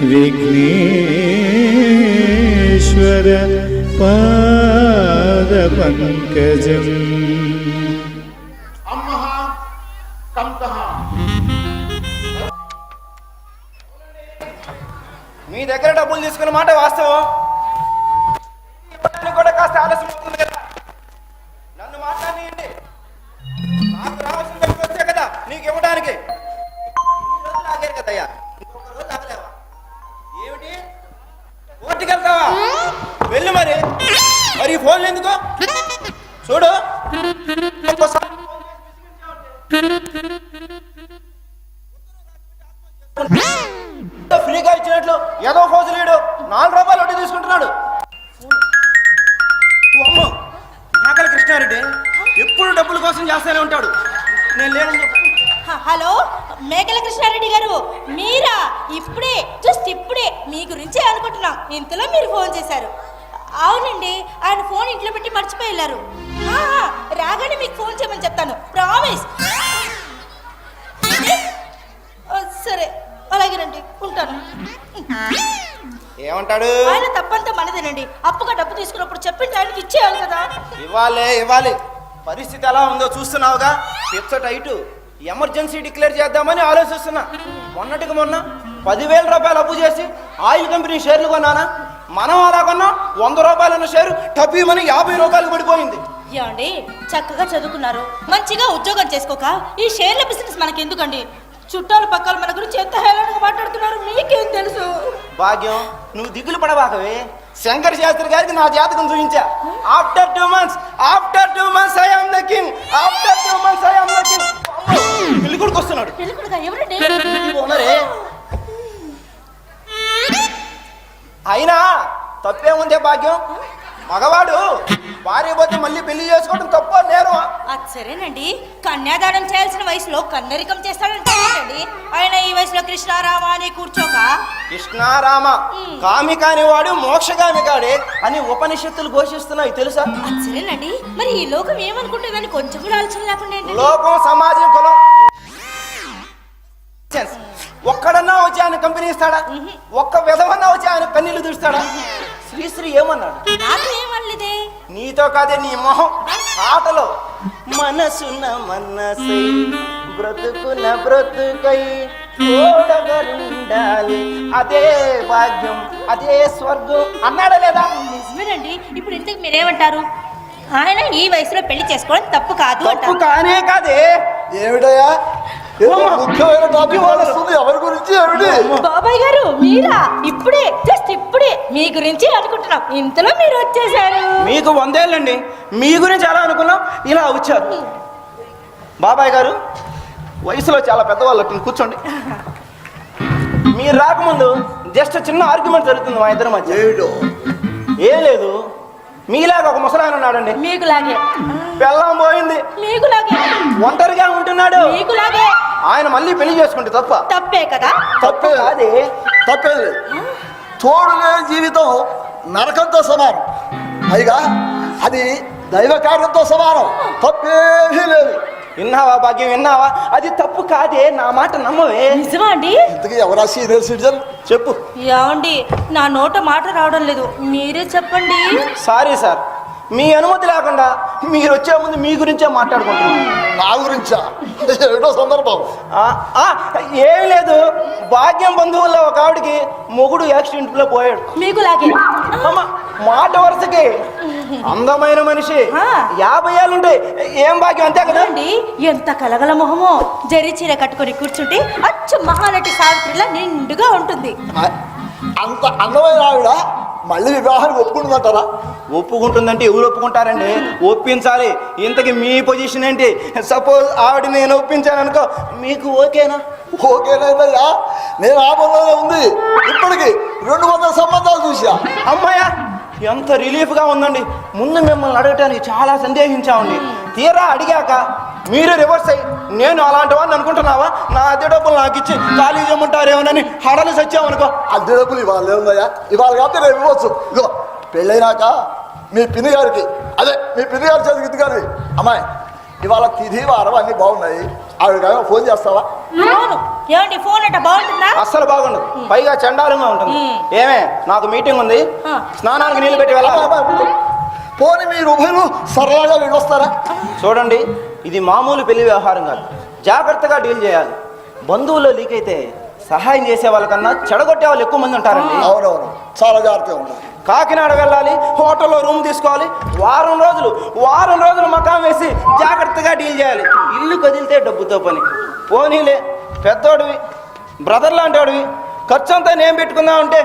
విఘ్నేశ్వర పాద పంకజం. మీ దగ్గర డబ్బులు తీసుకున్న మాట వాస్తవం, కూడా కాస్త ఆలస్యం అవుతుంది కదా. నన్ను మాట్లాడియండి, నాకు రావాల్సిన డబ్బులు వచ్చాయి కదా నీకు ఇవ్వడానికి. ఆగారు కదయ్యా, ఇంకొక రోజు ఆగలేవా? ఏమిటి కోర్టుకి వెళ్తావా? వెళ్ళి మరి మరి ఫోన్లు ఎందుకు? చూడు ఫ్రీగా ఇచ్చినట్లు ఏదో ఫోజు లేడు, 4 రూపాయలు వడ్డీ తీసుకుంటున్నాడు. మేకల కృష్ణారెడ్డి ఎప్పుడు డబ్బుల కోసం చేస్తూనే ఉంటాడు. నేను లేను. హలో మేకల కృష్ణారెడ్డి గారు, మీరా? ఇప్పుడే జస్ట్ ఇప్పుడే మీ గురించే అనుకుంటున్నాం, ఇంతలో మీరు ఫోన్ చేశారు. అవునండి, ఆయన ఫోన్ ఇంట్లో పెట్టి మర్చిపోయి వెళ్ళారు. రాగానే మీకు ఫోన్ చేయమని చెప్తాను, ప్రామిస్. సరే అలాగేనండి, ఉంటాను. ఏమంటాడు? ఆయన తప్పంతా మనదేనండి, అప్పుగా డబ్బు తీసుకున్నప్పుడు చెప్పింది ఆయనకి ఇచ్చేయాలి కదా. ఇవ్వాలి. పరిస్థితి ఎలా ఉందో చూస్తున్నావుగా, పిచ్చ టైటు. ఎమర్జెన్సీ డిక్లేర్ చేద్దామని ఆలోచిస్తున్నా. మొన్నటికి మొన్న 10,000 రూపాయలు అప్పు చేసి ఆయిల్ కంపెనీ షేర్లు కొన్నానా. మనం అలా కొన్నా 100 రూపాయలు ఉన్న షేరు టప్పీమని 50 రూపాయలు పడిపోయింది. ఏమండి, చక్కగా చదువుకున్నారు, మంచిగా ఉద్యోగం చేసుకోక ఈ షేర్ల బిజినెస్ మనకి ఎందుకండి? చుట్టాలు పక్కల మన గురించి ఎంత హేళనగా మాట్లాడుతున్నారు, మీకేం తెలుసు? భాగ్యం, నువ్వు దిగులు పడబాకవే. శంకర్ శాస్త్రి గారికి నా జాతకం చూపించా. After 2 months I am the king. పెళ్లి కొడుకు వస్తున్నాడు. పెళ్లి కొడుకా? ఎవరండి? అయినా తప్పేముందే భాగ్యం, మగవాడు భార్య పోతే మళ్ళీ పెళ్లి చేసుకోవడం తప్ప నేరం. అది సరేనండి, కన్యాదానం చేయాల్సిన వయసులో కన్నరికం చేస్తాడండి. ఆయన ఈ వయసులో కృష్ణారామ అని కూర్చోక. కృష్ణారామ కామి కాని వాడు మోక్షగామి కాడే అని ఉపనిషత్తులు ఘోషిస్తున్నాయి, తెలుసా? అది సరేనండి, మరి ఈ లోకం ఏమనుకుంటుందని కొంచెం కూడా ఆలోచన లేకుండా లోకం, సమాజం, కులం ఒక్కడన్నా వచ్చి ఆయన కంపెనీ ఇస్తాడా? ఒక్క విధవన్నా వచ్చి ఆయన కన్నీళ్లు దుస్తాడా? శ్రీశ్రీ ఏమన్నాడు? నాకు ఏమనలేదే. నీతో కాదే, నీ మొహం ఆటలో. మనసున మనసై బ్రతుకున బ్రతుకై తోడగలుండాలి, అదే భాగ్యం, అదే స్వర్గం అన్నాడా లేదా? నిజమేనండి. ఇప్పుడు ఇంతకు మీరేమంటారు? ఆయన ఈ వయసులో పెళ్లి చేసుకోవడం తప్పు కాదు. తప్పు కానే కాదే. ఏమిటయ్యా ముఖ్యమైన టాపిక్ వస్తుంది, ఎవరి గురించి? బాబాయ్ గారు, మీరా? ఇప్పుడే మీ గురించి అనుకుంటున్నాం, ఇంతలో మీరు వచ్చేసారు. మీకు 100 ఏళ్ళండి, మీ గురించి ఎలా అనుకున్నాం, ఇలా వచ్చారు. బాబాయ్ గారు వయసులో చాలా పెద్దవాళ్ళు, కూర్చోండి. మీరు రాకముందు జస్ట్ చిన్న ఆర్గ్యుమెంట్ జరుగుతుంది మా ఇద్దరి మధ్య. ఏం లేదు, మీలాగా ఒక ముసలాయన ఉన్నాడండి. మీకులాగే. పెళ్ళాం పోయింది. మీకులాగే. ఒంటరిగా ఉంటున్నాడు. మీకులాగే. ఆయన మళ్ళీ పెళ్లి చేసుకుంటే తప్పే కదా? తప్పే తప్పేది. తోడు లేని జీవితం నరకంతో సమానం, పైగా అది దైవ కార్యంతో సమానం. తప్పేమీ లేదు. విన్నావా భాగ్యం, విన్నావా? అది తప్పు కాదే, నా మాట నమ్మవే. నిజమా అండి? ఇంతకీ ఎవరా సీనియర్ సిటిజన్? చెప్పు. ఏమండి, నా నోట మాట రావడం లేదు, మీరే చెప్పండి. సారీ సార్, మీ అనుమతి లేకుండా మీరు వచ్చే ముందు మీ గురించే మాట్లాడుకుంటున్నాను. నా గురించా? ఏటో సందర్భం. ఏమి లేదు, భాగ్యం బంధువుల్లో ఒక ఆవిడికి మొగుడు యాక్సిడెంట్ లో పోయాడు. మీకులాగే. మాట వరుసకి అందమైన మనిషి, 50 ఏళ్ళుంటాయి. ఏం భాగ్యం, అంతే కదా అండి? ఎంత కలగల మొహమో, జరి చీర కట్టుకొని కూర్చుంటే అచ్చు మహానటి సావిత్రిలా నిండుగా ఉంటుంది. అంత అందమైన ఆవిడ మళ్ళీ వివాహానికి ఒప్పుకుంటుందంటారా? ఒప్పుకుంటుందంటే ఎవరు ఒప్పుకుంటారండి? ఒప్పించాలి. ఇంతకీ మీ పొజిషన్ ఏంటి? సపోజ్ ఆవిడ నేను ఒప్పించాను అనుకో, మీకు ఓకేనా? ఓకేనయ్యా, నేను ఆ పనిలోనే ఉంది. ఇప్పటికి 200 సంబంధాలు చూసా. అమ్మాయ, ఎంత రిలీఫ్గా ఉందండి. ముందు మిమ్మల్ని అడగటానికి చాలా సందేహించామండి. తీరా అడిగాక మీరు రివర్స్ అయ్యి నేను అలాంటి వాడిని అనుకుంటున్నావా? నా అద్దె డబ్బులు నాకు ఇచ్చి ఖాళీ చేయమంటారేమోనని హడలు సచ్చామనుకో. అద్దె డబ్బులు ఇవాళ ఉందయ్యా, ఇవాళ కాబట్టి రేపు ఇవ్వచ్చు. ఇగో పెళ్ళైనాక మీ పిన్ని గారికి, అదే మీ పిన్ని గారి చేతికి ఇది కానీ, అమ్మాయి ఇవాళ తిథి వారం అన్ని బాగున్నాయి. ఆవిడ ఫోన్ చేస్తావా? ఫోను ఏమండి? ఫోన్ అట్ట బాగుంటుందా? అస్సలు బాగుండదు, పైగా చండాలంగా ఉంటుంది. ఏమే, నాకు మీటింగ్ ఉంది, స్నానానికి నీళ్ళు పెట్టి వెళ్ళాలి. పోనీ మీరు ఉభయలు సరళంగా వెళ్ళొస్తారా? చూడండి, ఇది మామూలు పెళ్లి వ్యవహారం కాదు, జాగ్రత్తగా డీల్ చేయాలి. బంధువుల్లో లీక్ అయితే సహాయం చేసే వాళ్ళకన్నా చెడగొట్టే వాళ్ళు ఎక్కువ మంది ఉంటారండి. అవునవును, చాలా జాగ్రత్తగా ఉండాలి. కాకినాడ వెళ్ళాలి, హోటల్లో రూమ్ తీసుకోవాలి, వారం రోజులు మకాం వేసి జాగ్రత్తగా డీల్ చేయాలి. ఇల్లు కదిలితే డబ్బుతో పని. పోనీలే, పెద్దోడివి, బ్రదర్ లాంటివాడివి, ఖర్చు అంతా నేను పెట్టుకుందాం అంటే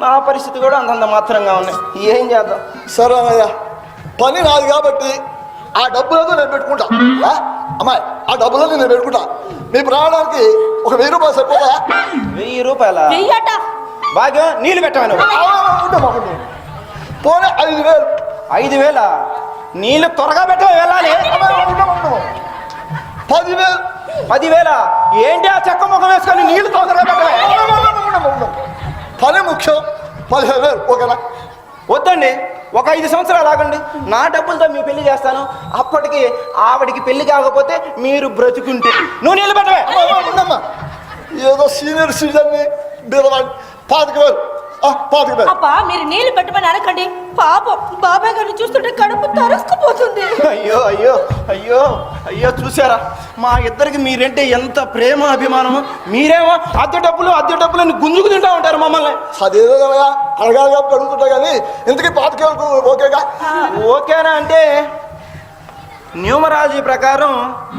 నా పరిస్థితి కూడా అంతంత మాత్రంగా ఉన్నాయి. ఏం చేద్దాం? సరే అన్నయ్య, పని నాది కాబట్టి ఆ డబ్బులతో నేను పెట్టుకుంటా. అమ్మాయి, ఆ డబ్బులతో నేను పెట్టుకుంటా. మీ ప్రాణానికి ఒక 1000 రూపాయలు సరిపోతా? 1000 రూపాయల భాగ్యం, నీళ్ళు పెట్టాను. పోనీ 5000. 5000? నీళ్ళు త్వరగా పెట్టాలి, వెళ్ళాలి. 10,000. 10,000? ఏంటి ఆ చెక్క ముఖం వేసుకొని నీళ్ళు త్వరగా పెట్టాలి? పని ముఖ్యం. 15,000 ఓకేనా? వద్దండి, ఒక 5 సంవత్సరాలు ఆగండి, నా డబ్బులతో మీ పెళ్లి చేస్తాను. అప్పటికి ఆవిడికి పెళ్లి కాకపోతే మీరు బ్రతుకుంటే నువ్వు నీళ్ళు పెట్టవే. ఏదో సీనియర్ సిటిజన్ని 25,000. అబ్బా, మీరు నీళ్లు పెట్టమని అనకండి. పాపం బాబాయ్ గారిని చూస్తుంటే కడుపు తరుక్కుపోతుంది. అయ్యో అయ్యో అయ్యో అయ్యో, చూసారా మా ఇద్దరికి మీరంటే ఎంత ప్రేమ అభిమానము. మీరేమో అద్దె డబ్బులు గుంజుకు తింటా ఉంటారు మమ్మల్ని. అదేదో కదా అడగాలి కాబట్టి అడుగుతుంటా కానీ ఇంతకీ 25,000 ఓకేగా? ఓకేనా అంటే న్యూమరాలజీ ప్రకారం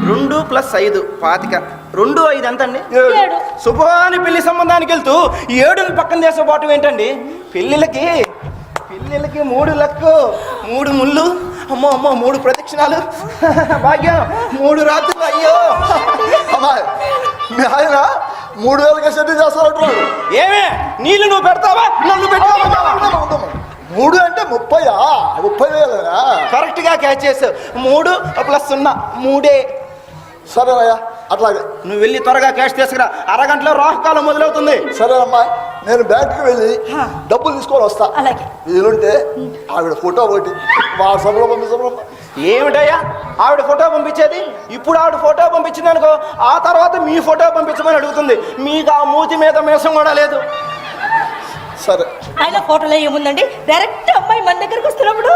2 + 5 25. 2, 5 ఎంత అండి? 7. శుభాని పెళ్లి సంబంధానికి వెళ్తూ 7ని పక్కన చేసుకోవటం ఏంటండి? పెళ్ళిళ్ళకి 3 లక్కు, 3 ముళ్ళు, అమ్మో 3 ప్రదక్షిణాలు, భాగ్యం 3 రాత్రులు. అయ్యో అమ్మాయి, మీ ఆయన 3,000 సెటిల్ చేస్తారంటున్నాడు. ఏమే, నీళ్ళు నువ్వు పెడతావా, నన్ను పెట్టావా? 3 అంటే 30,000. కరెక్ట్ గా క్యాచ్ చేసావు. 3 + 0 3. సరేనయ్యా, అట్లాగే నువ్వు వెళ్ళి త్వరగా క్యాష్ తీసుకురా, అరగంటలో రాహుకాలం మొదలవుతుంది. సరేనమ్మా, నేను బ్యాంకుకి వెళ్ళి డబ్బులు తీసుకొని వస్తా. అలాగే. వీలుంటే ఆవిడ ఫోటో ఒకటి వాట్సాప్లో పంపిస్తాం. ఏమిటయ్యా ఆవిడ ఫోటో పంపించేది? ఇప్పుడు ఆవిడ ఫోటో పంపించింది అనుకో, ఆ తర్వాత మీ ఫోటో పంపించమని అడుగుతుంది. మీకు ఆ మూతి మీద మేసం కూడా లేదు. సరే, ఆయన ఫోటోలో ఏముందండి? డైరెక్ట్ అమ్మాయి మన దగ్గరకు వస్తున్నప్పుడు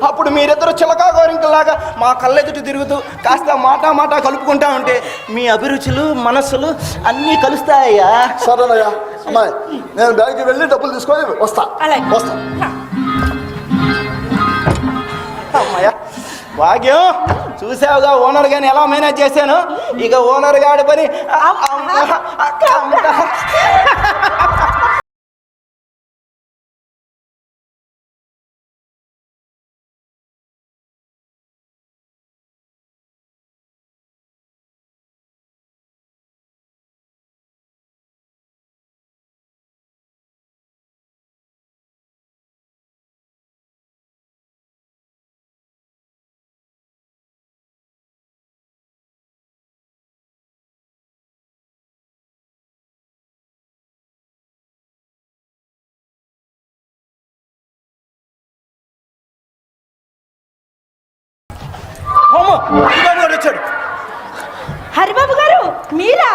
అప్పుడు మీరిద్దరు చిలకా గోరింకలాగా మా కళ్ళెదుటి తిరుగుతూ కాస్త మాట కలుపుకుంటా ఉంటే మీ అభిరుచులు మనస్సులు అన్నీ కలుస్తాయ్యా. సరేనయ్యా, అమ్మాయి నేను బ్యాంక్కి వెళ్ళి డబ్బులు తీసుకొని వస్తా. వస్తా. అమ్మాయ్యా, భాగ్యం చూసావుగా ఓనర్ గాని ఎలా మేనేజ్ చేశాను. ఇక ఓనర్ గాడి పని వచ్చాడు. హరిబాబు గారు, మీరా?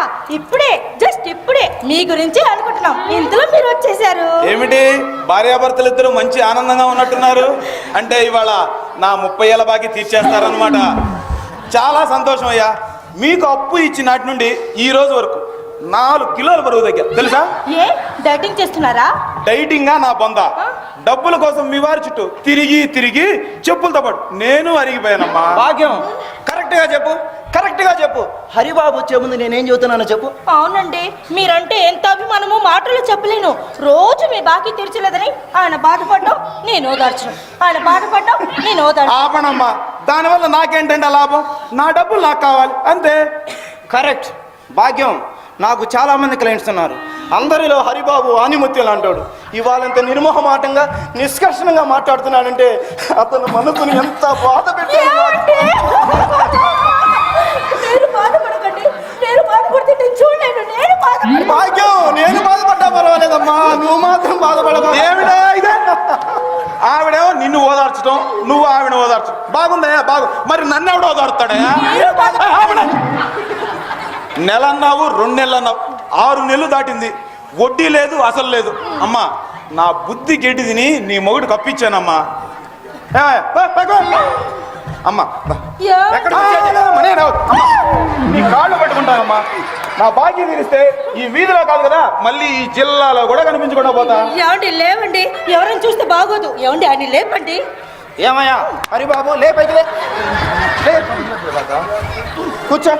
జస్ట్ ఇప్పుడే మీ గురించి అనుకుంటున్నాం, ఇంతలో మీరు వచ్చేసారు. ఏమిటి భార్యాభర్తలు ఇద్దరు మంచి ఆనందంగా ఉన్నట్టున్నారు? అంటే ఇవాళ నా 30 ఏళ్ళ బాకీ తీర్చేస్తారనమాట. చాలా సంతోషం అయ్యా. మీకు అప్పు ఇచ్చినాటి నుండి ఈ రోజు వరకు 4 కిలోల బరువు దగ్గర తెలుసా? ఏ డైటింగ్ చేస్తున్నారా? డైటింగా నా బొంద. డబ్బుల కోసం మీ వారి చుట్టూ తిరిగి చెప్పులతో పాటు నేను అరిగిపోయానమ్మా. భాగ్యం, కరెక్ట్ గా చెప్పు. హరిబాబు వచ్చే ముందు నేనేం చెబుతున్నానో చెప్పు. అవునండి, మీరంటే ఎంత అభిమానమో మాటలు చెప్పలేను. రోజు మీ బాకీ తీర్చలేదని ఆయన బాధపడ్డాం, నేను ఓదార్చను. ఆయన బాధపడ్డాం, నేను ఓదార్చను. ఆపనమ్మా, దానివల్ల నాకేంటంటే లాభం? నా డబ్బులు నాకు కావాలి అంతే. కరెక్ట్ భాగ్యం, నాకు చాలా మంది క్లయింట్స్ ఉన్నారు. అందరిలో హరిబాబు ఆనిముత్యం అంటాడు. ఇవాళంత నిర్మోహమాటంగా నిష్కర్షణంగా మాట్లాడుతున్నానంటే అతను మనసుని ఎంత బాధ పెట్టాడు. భాగ్యం, నేను బాధపడ్డా పర్వాలేదమ్మా, నువ్వు మాత్రం బాధపడదు. ఏమిటా ఇదే? ఆవిడేమో నిన్ను ఓదార్చడం, నువ్వు ఆవిడ ఓదార్చడం. బాగుందయ్యా మరి నన్ను ఎవడు ఓదార్తాడయా? నెల అన్నావు, 2 నెలలు అన్నావు, 6 నెలలు దాటింది, వడ్డీ లేదు, అసలు లేదు. అమ్మా నా బుద్ధి గడ్డి తిని నీ మొగుడు కప్పించానమ్మా. అమ్మా నీ కాళ్ళు పట్టుకుంటానమ్మా. నా భాగ్యం తీరిస్తే ఈ వీధిలో కాదు కదా, మళ్ళీ ఈ జిల్లాలో కూడా కనిపించకుండా పోతా. ఏమండి లేవండి, ఎవరైనా చూస్తే బాగోదు. ఏమండి అని లేపండి. ఏమయ్యా హరిబాబు, లే పైకి లే. కూర్చో.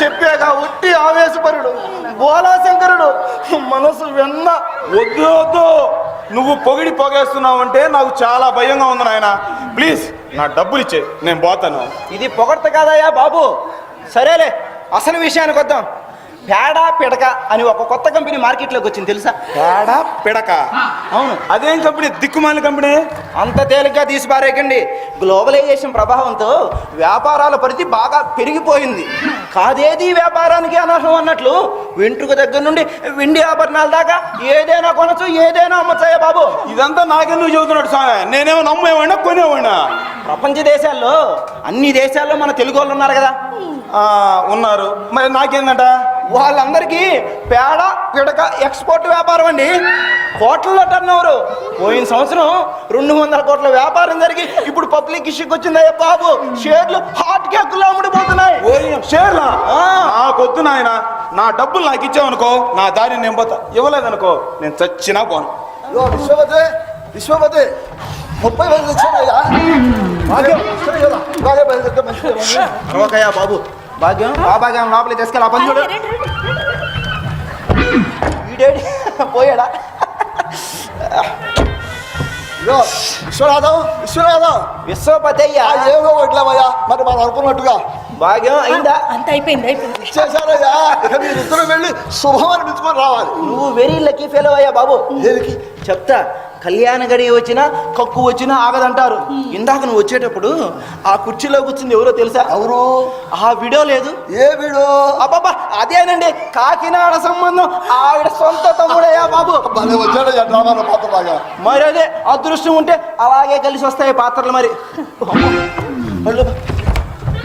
చెప్పాగా ఉట్టి ఆవేశపరుడు, బోలాశంకరుడు, మనసు వెన్న. వద్దు, నువ్వు పొగిడి పొగేస్తున్నావు అంటే నాకు చాలా భయంగా ఉంది నాయన. ప్లీజ్ నా డబ్బులు ఇచ్చే, నేను పోతాను. ఇది పొగడత కాదయ్యా బాబు. సరేలే, అసలు విషయానికి వద్దాం. పేడ పిడక అని ఒక కొత్త కంపెనీ మార్కెట్లోకి వచ్చింది, తెలుసా? పేడ పిడక? అవును. అదేం కంపెనీ? దిక్కుమాలిన కంపెనీ. అంత తేలిగ్గా తీసి పారేయకండి. గ్లోబలైజేషన్ ప్రభావంతో వ్యాపారాల పరిధి బాగా పెరిగిపోయింది. కాదేది వ్యాపారానికి అనర్హం అన్నట్లు వెంట్రుక దగ్గర నుండి వెండి ఆభరణాల దాకా ఏదైనా కొనచ్చు, ఏదైనా అమ్మచ్చాయా బాబు. ఇదంతా నాకెందుకు చెబుతున్నాడు స్వామి? నేనేమో నమ్మేవాడినా కొనేవాడినా? ప్రపంచ దేశాల్లో, అన్ని దేశాల్లో మన తెలుగు వాళ్ళు ఉన్నారు కదా. ఉన్నారు. మరి నాకేందంట? వాళ్ళందరికీ పేడ పిడక ఎక్స్పోర్ట్ వ్యాపారం అండి. కోట్లలో టర్న్ ఓవర్. పోయిన సంవత్సరం 200 కోట్ల వ్యాపారం జరిగి ఇప్పుడు పబ్లిక్ ఇష్యూకి వచ్చిందయ్యా బాబు. షేర్లు హాట్ కేకులు అమ్ముడిపోతున్నాయి. షేర్లా? నాకొద్దు నాయన. నా డబ్బులు నాకు ఇచ్చావనుకో, నా దారిని నేను పోతా. ఇవ్వలేదనుకో నేను చచ్చినా పోను. విశ్వపతి 30,000 ఇచ్చానయ్యా. అరవకయ్యా బాబు. భాగ్యం బాబాగ్యం లోపలికి తీసుకెళ్ళి పని చూడు. వీడేడి పోయాడా? విశ్వపతి అయ్యా. ఏమో ఇట్లామయ్యా, మరి మనం అనుకున్నట్టుగా భాగ్యం అయిందా? అంత అయిపోయింది. చేశారయ్యా. ఇక మీరు ఇద్దరు వెళ్ళి శుభం అనిపించుకొని రావాలి. నువ్వు వెరీ లక్కీ ఫెలో అయ్యా బాబు. దేనికి? చెప్తా. కళ్యాణ గడి వచ్చినా కక్కు వచ్చినా ఆగదంటారు. ఇందాక నువ్వు వచ్చేటప్పుడు ఆ కుర్చీలో కూర్చుంది ఎవరో తెలుసా? ఎవరు? ఆ వీడియో లేదు? ఏ వీడియో? అబ్బాబా అదేనండి, కాకినాడ సంబంధం ఆవిడ సొంత తమ్ముడయ్యా బాబు. వచ్చాడయ్యా డ్రామాలో పాత్ర బాగా. మరి అదే అదృష్టం ఉంటే అలాగే కలిసి వస్తాయి పాత్రలు. మరి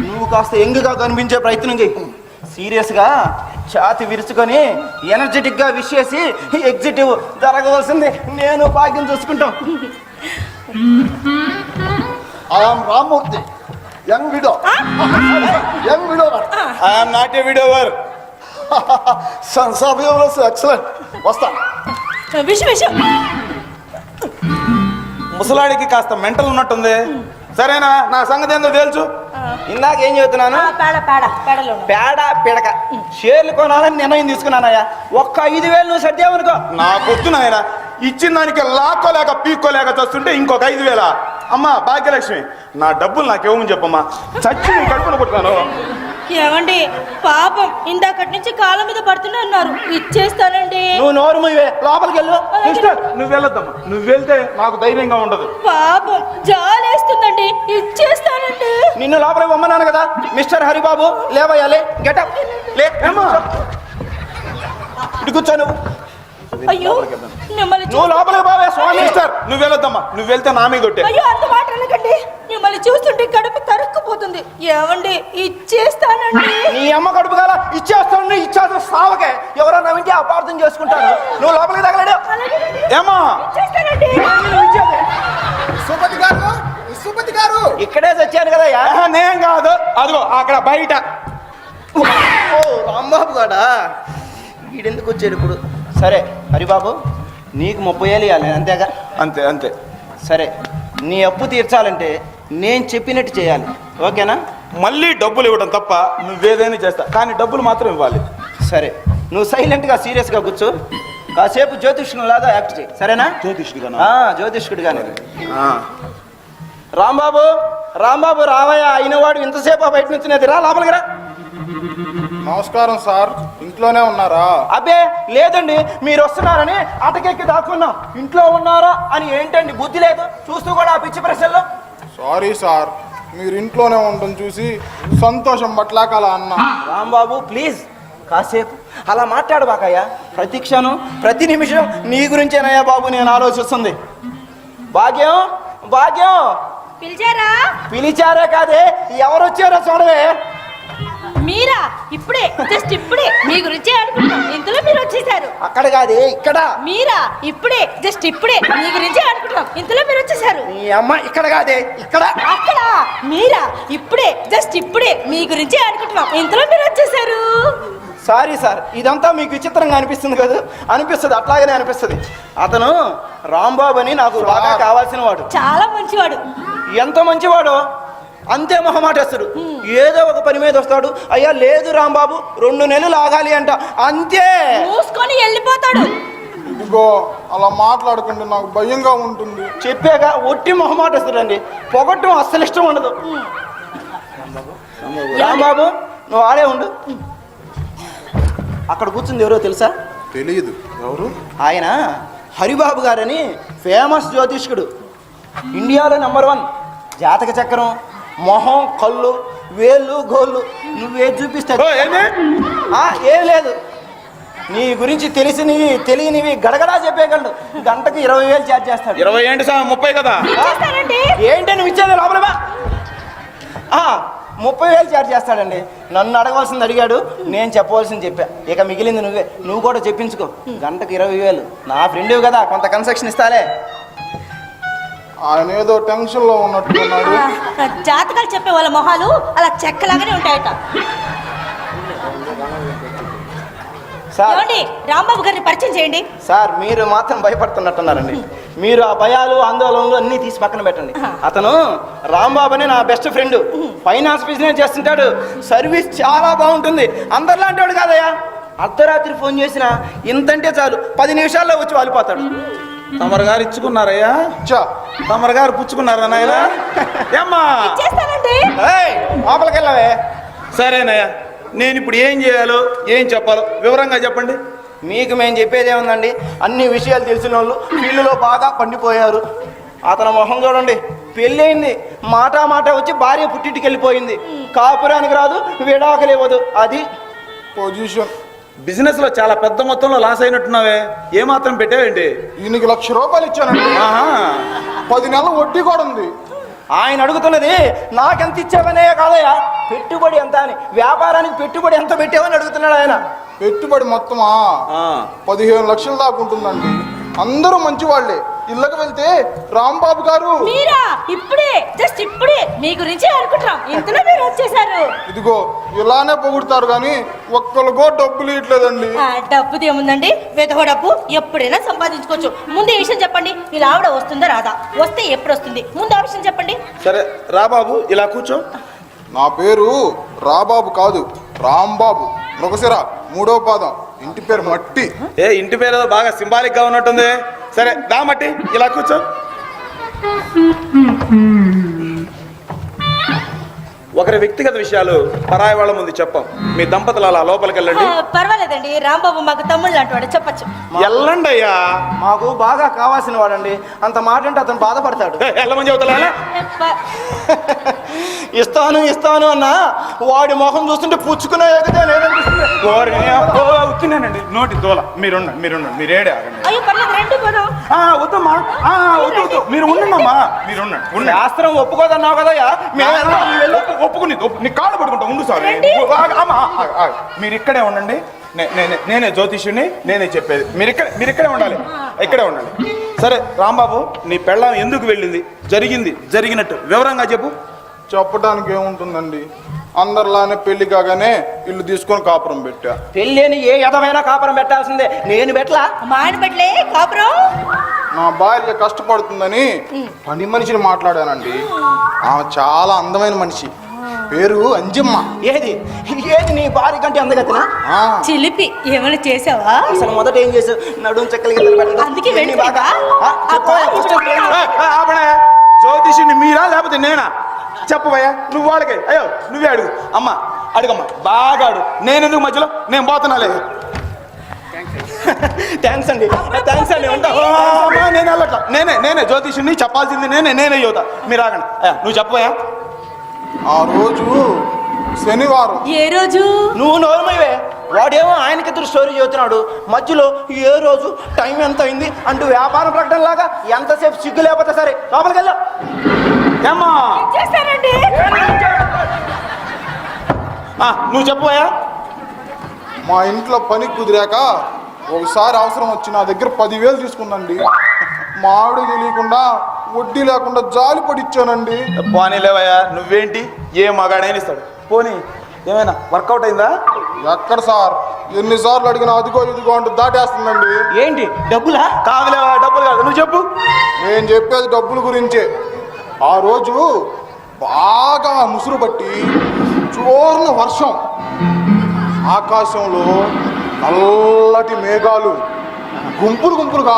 నువ్వు కాస్త యంగ్గా కనిపించే ప్రయత్నం చెయ్యి. సీరియస్గా ఛాతి విరుచుకొని ఎనర్జెటిక్గా విష్ చేసి ఎగ్జిటివ్ జరగవలసింది. నేను భాగ్యం చూసుకుంటాం. I'm Rammurthy, young widow. Young widow. I'm not a widower. Sense of humour excellent. వస్తా. విషయం ముసలాడికి కాస్త మెంటల్ ఉన్నట్టుంది. సరేనా? నా సంగతి ఏందో తెలుసు. ఇందాక ఏం చెబుతున్నాను? పేడ పిడక షేర్లు కొనాలని నిర్ణయం తీసుకున్నానయ్యా. ఒక్క 5,000 నువ్వు సర్దేవనుకో. నాకొద్దు నాయన. ఇచ్చిన దానికి లాక్కోలేక పీక్కోలేక చస్తుంటే ఇంకొక 5,000. అమ్మా భాగ్యలక్ష్మి, నా డబ్బులు నాకేమని చెప్పమ్మా. చచ్చి నేను కడుపున కొట్టున్నాను. ఏమండి పాపం ఇందాకటి నుంచి కాళ్ళ మీద పడుతూనే ఉన్నారు. ఇచ్చేస్తానండి. నువ్వు నోరు మూయవే, లోపలికి వెళ్ళు. నువ్వు వెళ్ళొద్దమ్మా. నువ్వు వెళ్తే నాకు ధైర్యంగా ఉండదు. పాపం జాలేస్తుందండి. ఇచ్చేస్తానండి. నిన్ను లోపలికి పొమ్మన్నాను కదా. మిస్టర్ హరిబాబు లేవయ్యాలి. గెటప్ లే. ఇటు కూర్చో. అయ్యో మిమ్మల్ని నువ్వు లోపలికి పోవే స్వామి. మిస్టర్ నువ్వు వెళ్ళొద్దమ్మా. నువ్వు వెళ్తే నా మీద కొట్టే. అయ్యో అంత మాట అనకండి. మిమ్మల్ని చూస్తుంటే కడుపు తరుక్కుపోతుంది. ఏమండి ఇచ్చేస్తానండి. నీ అమ్మ కడుపు కదా ఇచ్చేస్తాను. ఇచ్చేస్తా సావకే. ఎవరన్నా వింటే అపార్థం చేసుకుంటాను. నువ్వు లోపలికి తగలడు. ఏమా ఇచ్చేస్తానండి. విశ్వపతి గారు ఇక్కడే వచ్చాను కదా. నేను కాదు, అదిగో అక్కడ బయట. ఓ రాంబాబు గాడా, వీడెందుకు వచ్చాడు ఇప్పుడు? సరే హరిబాబు, నీకు 30,000 ఇవ్వాలి అంతేగా? అంతే అంతే. సరే, నీ అప్పు తీర్చాలంటే నేను చెప్పినట్టు చేయాలి. ఓకేనా? మళ్ళీ డబ్బులు ఇవ్వడం తప్ప నువ్వేదైనా చేస్తా, కానీ డబ్బులు మాత్రం ఇవ్వాలి. సరే, నువ్వు సైలెంట్గా సీరియస్గా కూర్చో. కాసేపు జ్యోతిష్కునిలాగా యాక్ట్ చేయి. సరేనా? జ్యోతిష్కుడిగానే. రాంబాబు రాంబాబు రావయ్యా. అయినవాడు ఇంతసేపు బయట నుంచి రా, లోపలికి రా. నమస్కారం సార్, ఇంట్లోనే ఉన్నారా? అబ్బే లేదండి, మీరు వస్తున్నారని అటకెక్కి దాక్కున్నాం. ఇంట్లో ఉన్నారా అని ఏంటండి బుద్ధి లేదు? చూస్తూ కూడా ఆ పిచ్చి ప్రశ్నల్లో. సారీ సార్, మీరు ఇంట్లోనే ఉండడం చూసి సంతోషం పట్లాక అలా అన్నా. రాంబాబు ప్లీజ్ కాసేపు అలా మాట్లాడబాకయ్యా. ప్రతి క్షణం ప్రతి నిమిషం నీ గురించేనయ్యా బాబు నేను ఆలోచిస్తుంది. భాగ్యం భాగ్యం పిలిచారా? పిలిచారే కాదే, ఎవరు వచ్చారో చూడవే. మీరా? ఇప్పుడే, జస్ట్ ఇప్పుడే మీ గురించే అనుకుంటున్నాం, ఇంతలో మీరు వచ్చేసారు. అక్కడ కాదే, ఇక్కడ. మీరా? ఇప్పుడే, జస్ట్ ఇప్పుడే మీ గురించే అనుకుంటున్నాం, ఇంతలో మీరు వచ్చేసారు. నీ అమ్మ ఇక్కడ కాదే, ఇక్కడ. అక్కడ. మీరా? ఇప్పుడే, జస్ట్ ఇప్పుడే మీ గురించే అనుకుంటున్నాం, ఇంతలో మీరు వచ్చేసారు. సారీ సార్, ఇదంతా మీకు విచిత్రంగా అనిపిస్తుంది కదా? అనిపిస్తుంది, అట్లాగనే అనిపిస్తుంది. అతను రాంబాబు అని నాకు బాగా కావాల్సిన వాడు. చాలా మంచివాడు. ఎంత మంచివాడో అంతే మొహమాటస్తుడు. ఏదో ఒక పని మీద వస్తాడు, అయ్యా లేదు రాంబాబు 2 నెలలు ఆగాలి అంట, అంతే. మూసుకొని వెళ్ళిపోతాడు. ఇదిగో అలా మాట్లాడకండి, నాకు భయంగా ఉంటుంది. చెప్పాక ఒట్టి మొహమాటస్తుడు అండి. పొగట్టం అస్సలు ఇష్టం ఉండదు. రాంబాబు నువ్వు ఆడే ఉండు. అక్కడ కూర్చుంది ఎవరో తెలుసా? తెలియదు. ఎవరు? ఆయన హరిబాబు గారని ఫేమస్ జ్యోతిష్కుడు. ఇండియాలో నెంబర్ 1. జాతక చక్రం, మొహం, కళ్ళు, వేళ్ళు, గోళ్ళు నువ్వేది చూపిస్తావు? ఏం లేదు, నీ గురించి తెలిసినవి తెలియనివి గడగడా చెప్పేయగలడు. గంటకు 20,000 ఛార్జ్ చేస్తాడు. 20 ఏంటి సార్, 30 కదా? ఏంటి నువ్వు ఇచ్చేది? లోపలమా 30,000 ఛార్జ్ చేస్తాడండి. నన్ను అడగవలసింది అడిగాడు, నేను చెప్పవలసింది చెప్పా. ఇక మిగిలింది నువ్వు కూడా చెప్పించుకో. గంటకు 20,000. నా ఫ్రెండ్ కదా, కొంత కన్సెషన్ ఇస్తాలే. ఆయన ఏదో టెన్షన్ లో ఉన్నట్టున్నాడు. జాతకాలు చెప్పే వాళ్ళ మొహాలు అలా చెక్కలాగానే ఉంటాయట. సార్, రాంబాబు గారిని పరిచయం చేయండి. సార్ మీరు మాత్రం భయపడుతున్నట్టున్నారండి. మీరు ఆ భయాలు ఆందోళనలు అన్నీ తీసి పక్కన పెట్టండి. అతను రాంబాబు అని నా బెస్ట్ ఫ్రెండ్. ఫైనాన్స్ బిజినెస్ చేస్తుంటాడు. సర్వీస్ చాలా బాగుంటుంది. అందరిలాంటి వాడు కాదయ్యా. అర్ధరాత్రి ఫోన్ చేసినా ఇంతంటే చాలు, 10 నిమిషాల్లో వచ్చి వాలిపోతాడు. తమరు గారు ఇచ్చుకున్నారయ్యా? తమరు గారు పుచ్చుకున్నారా నాయనా? ఏమ్మా లోపలికి వెళ్ళవే. సరేనయ్యా, నేను ఇప్పుడు ఏం చేయాలో ఏం చెప్పాలో వివరంగా చెప్పండి. మీకు మేము చెప్పేది ఏముందండి, అన్ని విషయాలు తెలిసిన వాళ్ళు వీళ్ళలో బాగా పండిపోయారు. అతని మొహం చూడండి, పెళ్ళయింది, మాట వచ్చి భార్య పుట్టింటికి వెళ్ళిపోయింది. కాపురానికి రాదు, విడాకులు ఇవ్వదు. అది పొజిషన్. బిజినెస్ లో చాలా పెద్ద మొత్తంలో లాస్ అయినట్టున్నావే, ఏమాత్రం పెట్టావేంటి? ఈయనకి 1,00,000 రూపాయలు ఇచ్చానండి. 10 నెలల వడ్డీ కూడా ఉంది. ఆయన అడుగుతున్నది నాకెంత ఇచ్చావనే కాదయ్యా, పెట్టుబడి ఎంత అని. వ్యాపారానికి పెట్టుబడి ఎంత పెట్టావని అడుగుతున్నాడు ఆయన. పెట్టుబడి మొత్తమా 15 లక్షల దాకా ఉంటుందండి. అందరూ మంచి వాళ్ళే. ఇళ్ళకి వెళ్తే రాంబాబు గారు మీరా? ఇప్పుడే, జస్ట్ ఇప్పుడే మీ గురించి అనుకుంటున్నాం, ఇంతలో మీరు వచ్చేసారు. ఇదిగో ఇలానే పొగుడుతారు కానీ ఒక్కరికో డబ్బులు ఇట్లేదండి. డబ్బుది ఏముందండి, వెతకో డబ్బు ఎప్పుడైనా సంపాదించుకోవచ్చు. ముందు ఈ విషయం చెప్పండి, ఇలా ఆవిడ వస్తుందా రాదా? వస్తే ఎప్పుడు వస్తుంది? ముందు ఆ విషయం చెప్పండి. సరే రాబాబు ఇలా కూర్చో. నా పేరు రాబాబు కాదు, రాంబాబు. మృగశిర 3వ పాదం. ఇంటి పేరు మట్టి. ఇంటి పేరు బాగా సింబాలిక్ గా ఉన్నట్టుంది. సరే దా మట్టి ఇలా కూర్చో. ఒకరి వ్యక్తిగత విషయాలు పరాయి వాళ్ళ ముందు చెప్పాం. మీ దంపతులు అలా లోపలికి వెళ్ళండి. పర్వాలేదండి, రాంబాబు మాకు తమ్ముళ్ళు లాంటి వాడు, చెప్పచ్చు. వెళ్ళండి అయ్యా. మాకు బాగా కావాల్సిన వాడండి. అంత మాట అంటే అతను బాధపడతాడు. వెళ్ళమని చెబుతా. ఇస్తాను అన్నా వాడి మొహం చూస్తుంటే పుచ్చుకునే ఎగదే లేదనిపిస్తుంది. వచ్చినానండి నోటి దోల. మీరేడే ఆగండి. అయ్యో పర్లేదు, రండి పోదాం. వద్దమ్మా, వద్దు, మీరు ఉండండమ్మా, మీరు ఉండండి. శాస్త్రం ఒప్పుకోదన్నావు కదయ్యా. ఒప్పుకుని నీ కాళ్ళు పడుకుంటా ఉండు. సార్ మీరు ఇక్కడే ఉండండి. నేనే జ్యోతిష్యుని, నేనే చెప్పేది. మీరు ఇక్కడే ఉండాలి, ఇక్కడే ఉండాలి. సరే రాంబాబు, నీ పెళ్ళాం ఎందుకు వెళ్ళింది, జరిగినట్టు వివరంగా చెప్పు. చెప్పడానికి ఏముంటుందండి, అందరిలానే పెళ్లి కాగానే ఇల్లు తీసుకొని కాపురం పెట్టా. పెళ్ళేని ఏ యథమైనా కాపురం పెట్టాల్సిందే. నేను పెట్టలా. మా ఆయన పెట్టలే కాపురం. నా భార్య కష్టపడుతుందని పని మనిషిని మాట్లాడానండి. ఆమె చాలా అందమైన మనిషి, పేరు అంజమ్మ. ఏది నీ భార్య కంటే అందగతినా? చిలిపి ఏమైనా చేసావా? అసలు మొదట ఏం చేసావు? నడుం చెక్కలు గిద్దలు పెట్టడం. అందుకే జ్యోతిష్యుని మీరా లేకపోతే నేనా? చెప్పవయ్యా, నువ్వు వాళ్ళకి. అయ్యో నువ్వే అడుగు. అమ్మా అడుగమ్మా, బాగా అడుగు. నేను ఎందుకు మధ్యలో? నేను పోతున్నాలే. థ్యాంక్స్ అండి. ఉంటా. నేను వెళ్ళట్లా. నేనే జ్యోతిష్యుని, చెప్పాల్సింది నేనే యువత. మీరు ఆగండి. నువ్వు చెప్పవయ్యా. ఆ రోజు శనివారం. ఏ రోజు? నువ్వు నోరుమయ్యవే. వాడేమో ఆయనకిద్దరు స్టోరీ చెబుతున్నాడు, మధ్యలో ఏ రోజు టైం ఎంత అయింది అంటూ వ్యాపార ప్రకటనలాగా ఎంతసేపు సిగ్గు లేకపోతే సరే లోపలికి వెళ్ళు. ఏమ్మా చేస్తానండి. నువ్వు చెప్పబోయా. మా ఇంట్లో పని కుదిరాక ఒకసారి అవసరం వచ్చి నా దగ్గర 10,000 తీసుకుందండి. మా ఆవిడ తెలియకుండా వడ్డీ లేకుండా జాలి పడిచ్చానండి. పోనీ లేవయ్యా, నువ్వేంటి ఏ మగాడైనా ఇస్తాడు. పోనీ ఏమైనా వర్కౌట్ అయిందా? ఎక్కడ సార్, ఎన్నిసార్లు అడిగినా అదిగో ఇదిగో అంటూ దాటేస్తుందండి. ఏంటి డబ్బులా? కాదులేవా, డబ్బులు కాదు, నువ్వు చెప్పు. నేను చెప్పేది డబ్బుల గురించే. ఆ రోజు బాగా ముసురు పట్టి చోర్న వర్షం, ఆకాశంలో నల్లటి మేఘాలు గుంపులు గుంపులుగా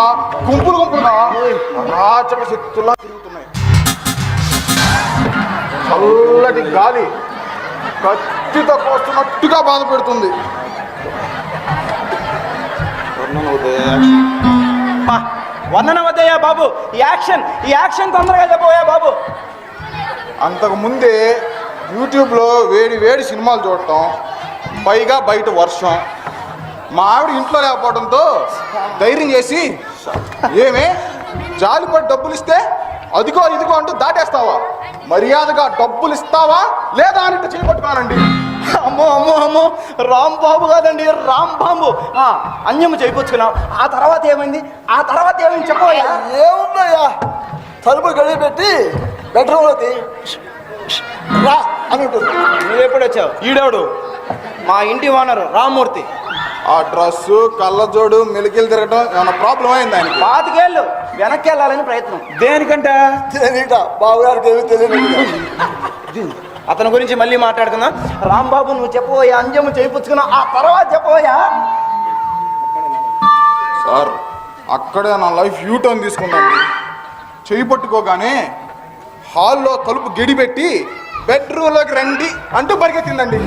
అరాచక శక్తుల్లా తిరుగుతున్నాయి. చల్లటి గాలి కత్తితో కోస్తున్నట్టుగా బాధ పెడుతుంది. వందనమద్దయ్యా బాబు, ఈ యాక్షన్ తొందరగా చెప్పబోయా బాబు. అంతకు ముందే యూట్యూబ్లో వేడి సినిమాలు చూడటం, పైగా బయట వర్షం. మా ఆవిడ ఇంట్లో లేకపోవడంతో ధైర్యం చేసి, ఏమే జాలిపడి డబ్బులు ఇస్తే అదిగో ఇదిగో అంటూ దాటేస్తావా, మర్యాదగా డబ్బులు ఇస్తావా లేదా అని చేపట్టుకున్నానండి. అమ్మో రాంబాబు కాదండి, రాంబాబు. అన్యము చేయించుకున్నాం. ఆ తర్వాత ఏమైంది చెప్పబోయా. ఏముందయ్యా, తలుపు గడి పెట్టి బెడ్రూమ్లోకి రా అని ఉంటుంది. నువ్వు ఎప్పుడు వచ్చావు? ఈడేవుడు మా ఇంటి ఓనరు రామ్మూర్తి. ఆ డ్రస్సు కళ్ళజోడు మెలికలు తిరగటం ఏమైనా ప్రాబ్లం అయింది ఆయనకి? 5 ఏళ్ళు వెనక్కి వెళ్ళాలని ప్రయత్నం. దేనికంట? తెలియట బావగారికి ఏమీ తెలియదు. అతని గురించి మళ్ళీ మాట్లాడుకుందాం. రాంబాబు నువ్వు చెప్పబోయా, అంజము చేయించుకున్నావు, ఆ తర్వాత చెప్పబోయా. సార్, అక్కడే నా లైఫ్ యూటర్న్ తీసుకుందండి. చేయి పట్టుకోగానే హాల్లో తలుపు గడి పెట్టి బెడ్రూమ్లోకి రండి అంటూ పరిగెత్తిందండి.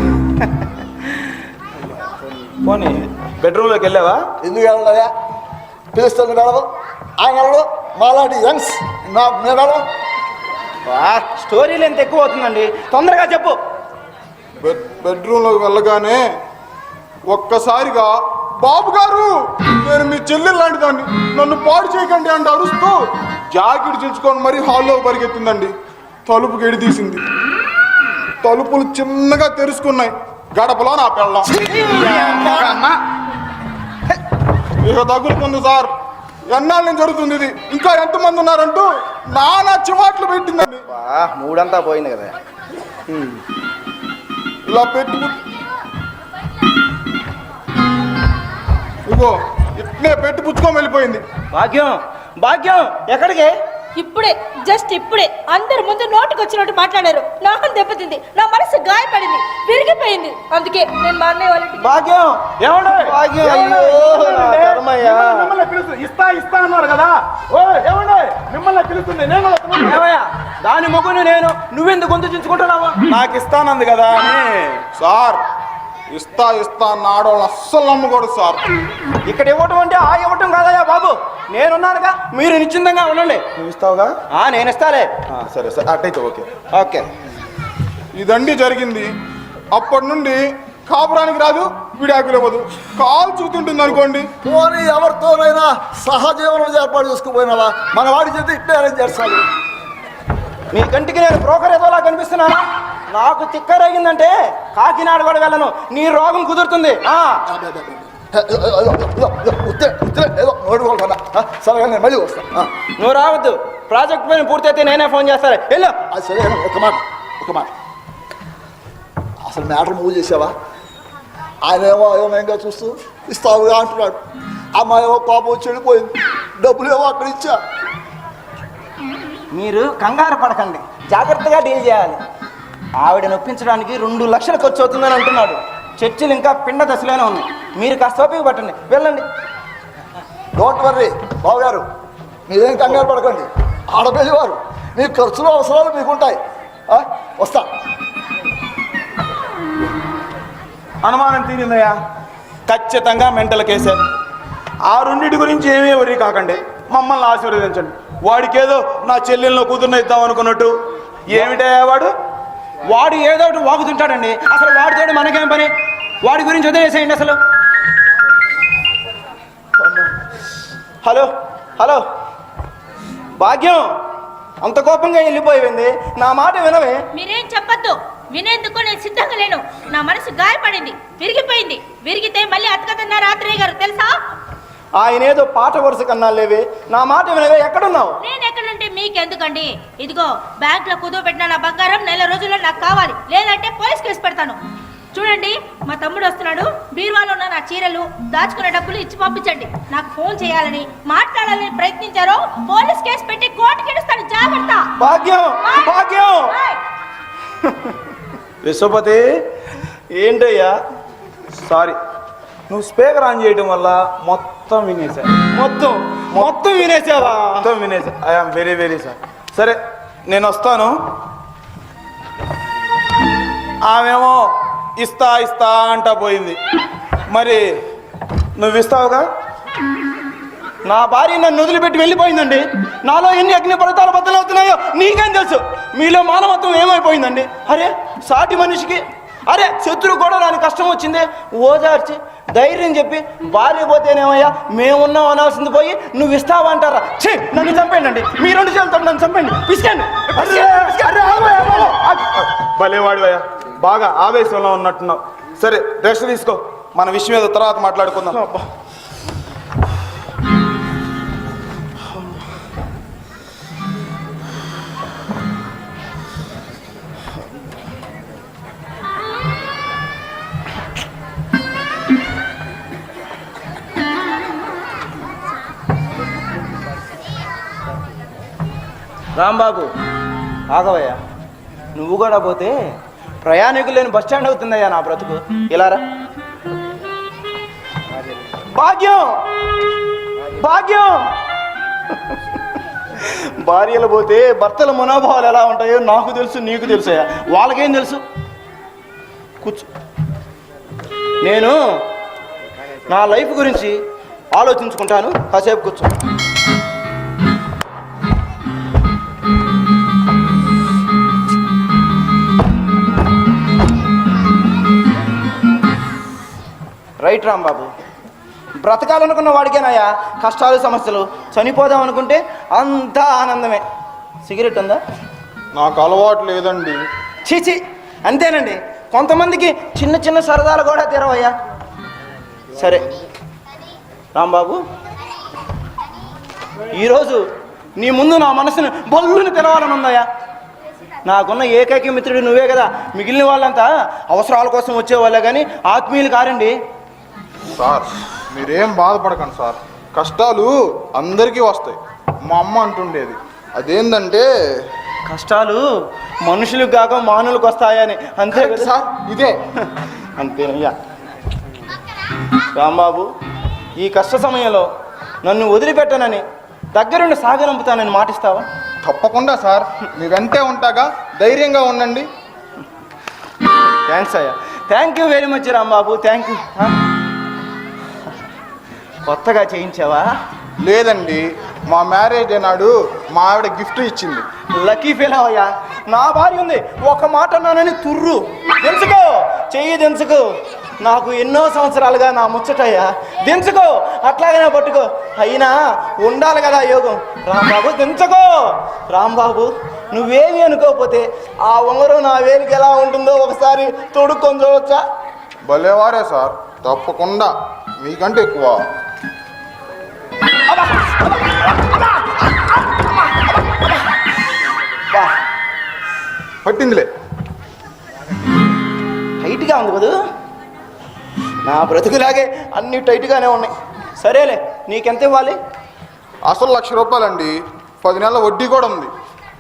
పోనీ బెడ్రూమ్లోకి వెళ్ళావా? ఎందుకు వెళ్ళాయా, పిలుస్తుంది వెళ్ళదు. ఆయన వెళ్ళడు, మాలాంటి యంగ్స్ మేము వెళ్ళం. స్టోరీలు ఎంత ఎక్కువ అవుతుందండి, తొందరగా చెప్పు. బెడ్రూమ్లోకి వెళ్ళగానే ఒక్కసారిగా బాబు గారు నేను మీ చెల్లెలు లాంటి దాన్ని, నన్ను పాడు చేయకండి అంటే అరుస్తూ జాకెట్ చించుకొని మరీ హాల్లో పరిగెత్తిందండి. తలుపు గడి తీసింది, తలుపులు చిన్నగా తెరుచుకున్నాయి. గడపలో నా పెళ్ళం. ఇక తగులుకుంది సార్. ఎన్నాళ్ళ నుంచి జరుగుతుంది ఇది, ఇంకా ఎంతమంది ఉన్నారంటూ నానా చివాట్లు పెట్టిందండి. మూడంతా పోయింది కదా. ఇలా పెట్టి ఇగో ఇట్నే పెట్టి పుచ్చుకొని వెళ్ళిపోయింది. భాగ్యం ఎక్కడికి? ఇప్పుడే అందరి ముందు నోటుకు వచ్చినట్టు మాట్లాడారు. నా దెబ్బతింది, నా మనసు గాయపడింది, విరిగిపోయింది. అందుకే నేను మా అన్నయ్య వాళ్ళ ఇంటికి భాగ్యం ఇస్తా అన్నారు కదా. మిమ్మల్ని పిలుస్తుంది. ఏమయ్యా, దాని మొగ్గును నేను, నువ్వెందుకు గొంతు చించుకుంటున్నావా? నాకు ఇస్తానంది కదా అని. సార్, ఇస్తా అన్న ఆడవాళ్ళు అస్సలు నమ్మకూడదు సార్. ఇక్కడ ఇవ్వటం అంటే ఆ ఇవ్వటం కాదయ్యా బాబు, నేనున్నానుగా, మీరు నిశ్చింతంగా ఉండండి. నువ్వు ఇస్తావుగా? నేను ఇస్తాలే. సరే అట్టయితే ఓకే. ఇదండి జరిగింది. అప్పటి నుండి కాపురానికి రాదు, విడాకులు ఇవ్వదు, కాలు చూతుంటుంది అనుకోండి. పోనీ ఎవరితోనైనా సహజీవనం ఏర్పాటు చేసుకుపోయినావా? మన వాడి చేతి ఇట్టే అరేంజ్ చేస్తాడు. నీ కంటికి నేను బ్రోకర్ ఏదోలా కనిపిస్తున్నానా? నాకు తిక్కరేగిందంటే కాకినాడ కూడా వెళ్ళను, నీ రోగం కుదురుతుంది. సరే నేను మళ్ళీ వస్తాను. నువ్వు రావద్దు, ప్రాజెక్ట్ పైన పూర్తయితే నేనే ఫోన్ చేస్తాను. వెళ్ళు. సరే ఒక మాట అసలు మ్యాటర్ మూవ్ చేసావా? ఆయన ఏమో అయోమయంగా చూస్తూ ఇస్తావుగా అంటున్నాడు. అమ్మాయి ఏమో పాపం చెడిపోయింది, డబ్బులు ఏమో అక్కడ ఇచ్చా. మీరు కంగారు పడకండి, జాగ్రత్తగా డీల్ చేయాలి. ఆవిడ నొప్పించడానికి 2 లక్షలు ఖర్చు అవుతుందని అంటున్నాడు. చర్చలు ఇంకా పిండ దశలోనే ఉన్నాయి. మీరు కాస్త ఓపిక పట్టండి, వెళ్ళండి. డోంట్ వర్రీ బావగారు, మీరేం కంగారు పడకండి. ఆడపిల్లివారు మీ ఖర్చులు అవసరాలు మీకుంటాయి. వస్తా. అనుమానం తీరిందయ్యా, ఖచ్చితంగా మెంటల్ కేసే. ఆ రెండింటి గురించి ఏమీ వరి కాకండి, మమ్మల్ని ఆశీర్వదించండి. వాడికేదో నా చెల్లెల్లో కూతుర్ని ఇద్దాం అనుకున్నట్టు. ఏమిటయ్యా వాడు? వాడు ఏదో ఒకటి వాగుతుంటాడండి. అసలు వాడితోటి మనకేం పని? వాడి గురించి వదిలేసేయండి అసలు. హలో హలో భాగ్యం, అంత కోపంగా వెళ్ళిపోయింది. నా మాట వినవే. మీరేం చెప్పొద్దు. వినేందుకు నేను సిద్ధంగా లేను. నా మనసు గాయపడింది, విరిగిపోయింది. విరిగితే మళ్ళీ అతకదన్న రాత్రి గారు తెలుసా? ఆయన ఏదో పాట వరుస కన్నా లేవే. నా మాట వినవే. ఎక్కడున్నావు? నేను ఎక్కడుంటే మీకెందుకండి? ఇదిగో బ్యాంక్ లో కుదువ పెట్టిన నా బంగారం 4 రోజుల్లో నాకు కావాలి, లేదంటే పోలీస్ కేసు పెడతాను. చూడండి, మా తమ్ముడు వస్తున్నాడు. బీరువాలో ఉన్న నా చీరలు, దాచుకున్న డబ్బులు ఇచ్చి పంపించండి. నాకు ఫోన్ చేయాలని, మాట్లాడాలని ప్రయత్నించారో పోలీస్ కేసు పెట్టి కోర్టుకి ఇస్తాను. జాగ్రత్త. భాగ్యం భాగ్యం. విశ్వపతి, ఏంటయ్యా? సారీ, నువ్వు స్పీకర్ ఆన్ చేయడం వల్ల మొత్తం వినేసా. మొత్తం వినేసావా? మొత్తం వినేసా. I'm very very sir. సరే, నేను వస్తాను. ఆమెమో ఇస్తా ఇస్తా అంటా పోయింది. మరి నువ్వు ఇస్తావుగా? నా భార్య నన్ను వదిలిపెట్టి వెళ్ళిపోయిందండి. నాలో ఎన్ని అగ్ని పర్వతాలు బద్దలవుతున్నాయో నీకేం తెలుసు? మీలో మానవత్వం ఏమైపోయిందండి? అరే, సాటి మనిషికి, అరే శత్రువు కూడా దానికి కష్టం వచ్చింది ఓదార్చి ధైర్యం చెప్పి, భార్య పోతేనేమయ్యా మేమున్నాం అనాల్సింది పోయి నువ్వు ఇస్తావంటారా? ఛీ, నన్ను చంపేయండి. మీ 2 చేతులతో నన్ను చంపండి. పిసికండి. భలేవాడివయ్యా, బాగా ఆవేశంలో ఉన్నట్టున్నావు. సరే, రెస్ట్ తీసుకో. మన విషయం ఏదో తర్వాత మాట్లాడుకుందాం. రాంబాబు, ఆగవయ్యా. నువ్వు కూడా పోతే ప్రయాణికులు లేని బస్ స్టాండ్ అవుతుందయ్యా నా బ్రతుకు. ఇలారా. భాగ్యం భాగ్యం. భార్యలు పోతే భర్తల మనోభావాలు ఎలా ఉంటాయో నాకు తెలుసు, నీకు తెలుసయ్యా. వాళ్ళకేం తెలుసు? కూర్చో. నేను నా లైఫ్ గురించి ఆలోచించుకుంటాను, కాసేపు కూర్చో. రైట్ రాంబాబు, బ్రతకాలనుకున్న వాడికేనాయా కష్టాలు సమస్యలు. చనిపోదాం అనుకుంటే అంతా ఆనందమే. సిగరెట్ ఉందా? నాకు అలవాటు లేదండి. చీచి, అంతేనండి. కొంతమందికి చిన్న చిన్న సరదాలు కూడా తీరవయ్యా. సరే రాంబాబు, ఈరోజు నీ ముందు నా మనసును బల్లుని తెరవాలని ఉందయ్యా. నాకున్న ఏకైక మిత్రుడు నువ్వే కదా. మిగిలిన వాళ్ళంతా అవసరాల కోసం వచ్చేవాళ్ళే కానీ ఆత్మీయులు కారండి. సార్, మీరేం బాధపడకండి సార్. కష్టాలు అందరికీ వస్తాయి. మా అమ్మ అంటుండేది అదేంటంటే, కష్టాలు మనుషులకు కాక మానులకు వస్తాయని. అంతే కదా సార్, ఇదే అంతేనయ్యా. రాంబాబు, ఈ కష్ట సమయంలో నన్ను వదిలిపెట్టనని, దగ్గరుండి సాగనంపుతానని మాటిస్తావా? తప్పకుండా సార్, మీ వెంటే ఉంటాగా. ధైర్యంగా ఉండండి. థ్యాంక్స్ అయ్యా. Thank you very much Rambabu. Thank you. కొత్తగా చేయించావా? లేదండి, మా మ్యారేజ్ నాడు మా ఆవిడ గిఫ్ట్ ఇచ్చింది. లక్కీ ఫీల్ అయ్యా. నా భార్య ఉంది, ఒక మాట అన్నానని తుర్రు. దించుకో, చెయ్యి దించుకో. నాకు ఎన్నో సంవత్సరాలుగా నా ముచ్చటయ్యా. దించుకో, అట్లాగనే పట్టుకో. అయినా ఉండాలి కదా యోగం. రాంబాబు దించుకో. రాంబాబు, నువ్వేమి అనుకోకపోతే ఆ ఉంగరం నా వేలికి ఎలా ఉంటుందో ఒకసారి తొడుక్కొని చూడొచ్చా? భలేవారే సార్, తప్పకుండా. మీకంటే ఎక్కువ. పట్టిందిలే. టైట్గా ఉంది కదా. నా బ్రతుకులాగే అన్ని టైట్గానే ఉన్నాయి. సరేలే, నీకెంత ఇవ్వాలి? అసలు 1,00,000 రూపాయలండి. 10 నెలల వడ్డీ కూడా ఉంది.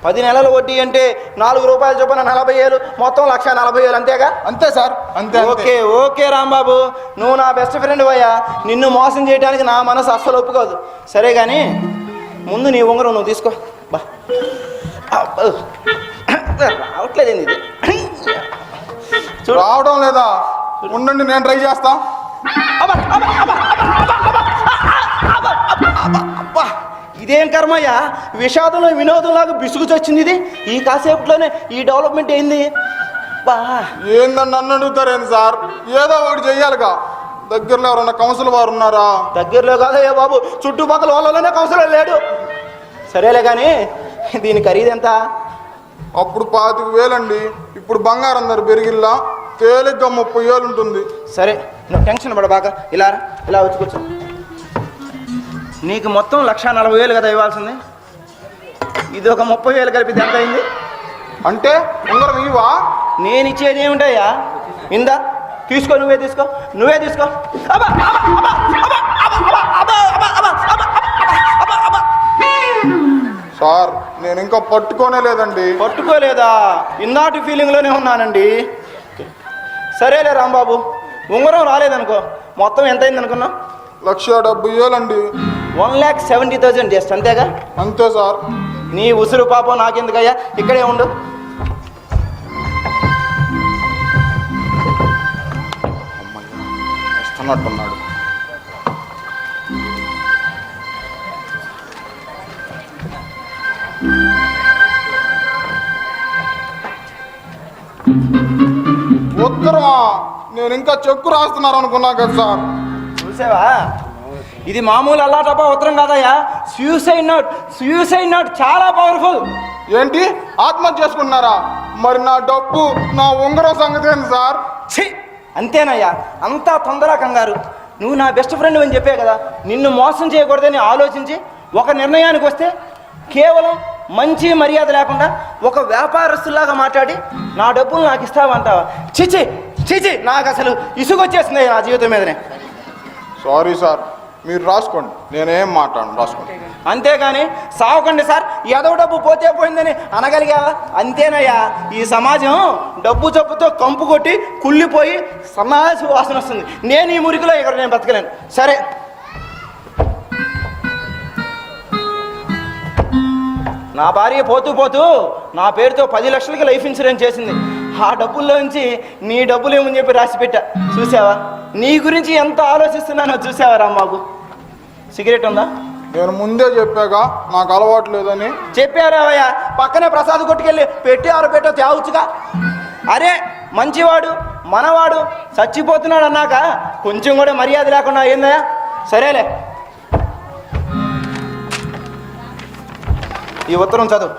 10 నెలల వడ్డీ అంటే 4 రూపాయల చొప్పున 40,000, మొత్తం 1,40,000 అంతేగా? అంతే సార్, అంతే. ఓకే ఓకే రాంబాబు, నువ్వు నా బెస్ట్ ఫ్రెండ్ అయ్యా. నిన్ను మోసం చేయడానికి నా మనసు అస్సలు ఒప్పుకోదు. సరే కానీ ముందు నీ ఉంగరం నువ్వు తీసుకో. బా, రావట్లేదండి ఇది. రావడం లేదా? ఉండండి, నేను ట్రై చేస్తా. ఇదేం కర్మయ్యా, విషాదంలో వినోదంలాగా బిసుగు చచ్చింది ఇది. ఈ కాసేపట్లోనే ఈ డెవలప్మెంట్ ఏంది? అబ్బా ఏందని నన్ను అడుగుతారేంది సార్? ఏదో ఒకటి చెయ్యాలిగా. దగ్గరలో ఎవరన్నా కౌన్సిల్ వారు ఉన్నారా? దగ్గరలో కాదయ్యా బాబు, చుట్టుపక్కల వాళ్ళలోనే కౌన్సిలర్ లేడు. సరేలే కానీ దీని ఖరీదు ఎంత? అప్పుడు 25,000 అండి. ఇప్పుడు బంగారం ధర పెరిగిల్లా తేలిగ్గా 30,000 ఉంటుంది. సరే నువ్వు టెన్షన్ పడబాక, ఇలా రా, ఇలా వచ్చి కూర్చో. నీకు మొత్తం 1,40,000 కదా ఇవ్వాల్సింది. ఇది ఒక 30,000 కలిపి ఎంత అయింది? అంటే ఉంగరం ఇవా? నేను ఇచ్చేది ఏమిటయ్యా? ఇందా తీసుకో, నువ్వే తీసుకో. అబ్బా, అబ్బా, అబ్బా, అబ్బా, అబ్బా, అబ్బా, అబ్బా, అబ్బా, అబ్బా, అబ్బా, అబ్బా. సార్ నేను ఇంకా పట్టుకోనే లేదండి. పట్టుకోలేదా? ఇందాటి ఫీలింగ్లోనే ఉన్నానండి. సరేలే రాంబాబు, ఉంగరం రాలేదనుకో, మొత్తం ఎంత అయింది అనుకున్నావు? 1,70,000 అండి. 1,70,000 జస్ట్ అంతేగా? అంతే సార్. నీ ఉసురు పాపం నాకెందుకయ్యా, ఇక్కడే ఉండు. ఇస్తున్నట్టున్నాడు. ఉత్తరమా? నేను ఇంకా చెక్కు రాస్తున్నారు అనుకున్నా కదా సార్. చూసావా, ఇది మామూలు అల్లాటప్ప ఉత్తరం కాదయ్యా, సూసైడ్ నోట్, చాలా పవర్ఫుల్. ఏంటి ఆత్మహత్య చేసుకున్నారా? మరి నా డబ్బు, నా ఉంగరం సంగతి ఏంటి సార్? ఛీ, అంతేనయ్యా, అంతా తొందర కంగారు. నువ్వు నా బెస్ట్ ఫ్రెండ్ అని చెప్పే కదా, నిన్ను మోసం చేయకూడదని ఆలోచించి ఒక నిర్ణయానికి వస్తే కేవలం మంచి మర్యాద లేకుండా ఒక వ్యాపారస్తులాగా మాట్లాడి నా డబ్బులు నాకు ఇస్తావంటావా? చిచి చిచి, నాకు అసలు ఇసుగొచ్చేస్తుంది నా జీవితం మీదనే. సారీ సార్, మీరు రాసుకోండి, నేనేం మాట్లాడను, రాసుకోండి. అంతేగాని సావకండి సార్, ఏదో డబ్బు పోతే పోయిందని అనగలిగావా? అంతేనయ్యా, ఈ సమాజం డబ్బు చప్పుతో కంపు కొట్టి కుళ్ళిపోయి సన్నాసి వాసన వస్తుంది. నేను ఈ మురికిలో ఇక్కడ నేను బతకలేను. సరే, నా భార్య పోతూ నా పేరుతో 10 లక్షలకి లైఫ్ ఇన్సూరెన్స్ చేసింది. ఆ డబ్బుల్లోంచి నీ డబ్బులు ఏమని చెప్పి రాసి పెట్టా. చూసావా, నీ గురించి ఎంత ఆలోచిస్తున్నానో చూసావా రాంబాబు? సిగరెట్ ఉందా? నేను ముందే చెప్పాగా నాకు అలవాటు లేదని. చెప్పారావయ్యా, పక్కనే ప్రసాద్ కొట్టుకెళ్ళి పెట్టి పెట్టో తేవచ్చుగా. అరే మంచివాడు మనవాడు చచ్చిపోతున్నాడు అన్నాక కొంచెం కూడా మర్యాద లేకుండా ఏందయ్యా? సరేలే, ఈ ఉత్తరం చదువు.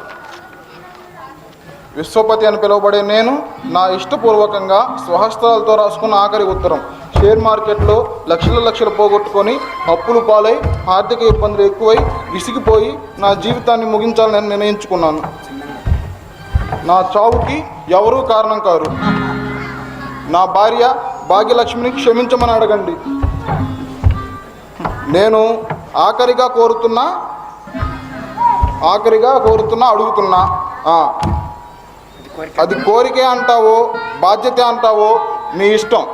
విశ్వపతి అని పిలువబడే నేను నా ఇష్టపూర్వకంగా స్వహస్తాలతో రాసుకున్న ఆఖరి ఉత్తరం. షేర్ మార్కెట్లో లక్షలు పోగొట్టుకొని అప్పులు పాలై ఆర్థిక ఇబ్బందులు ఎక్కువై విసిగిపోయి నా జీవితాన్ని ముగించాలని నిర్ణయించుకున్నాను. నా చావుకి ఎవరూ కారణం కారు. నా భార్య భాగ్యలక్ష్మిని క్షమించమని అడగండి. నేను ఆఖరిగా కోరుతున్నా అడుగుతున్నా. అది కోరికే అంటావో బాధ్యత అంటావో నీ ఇష్టం.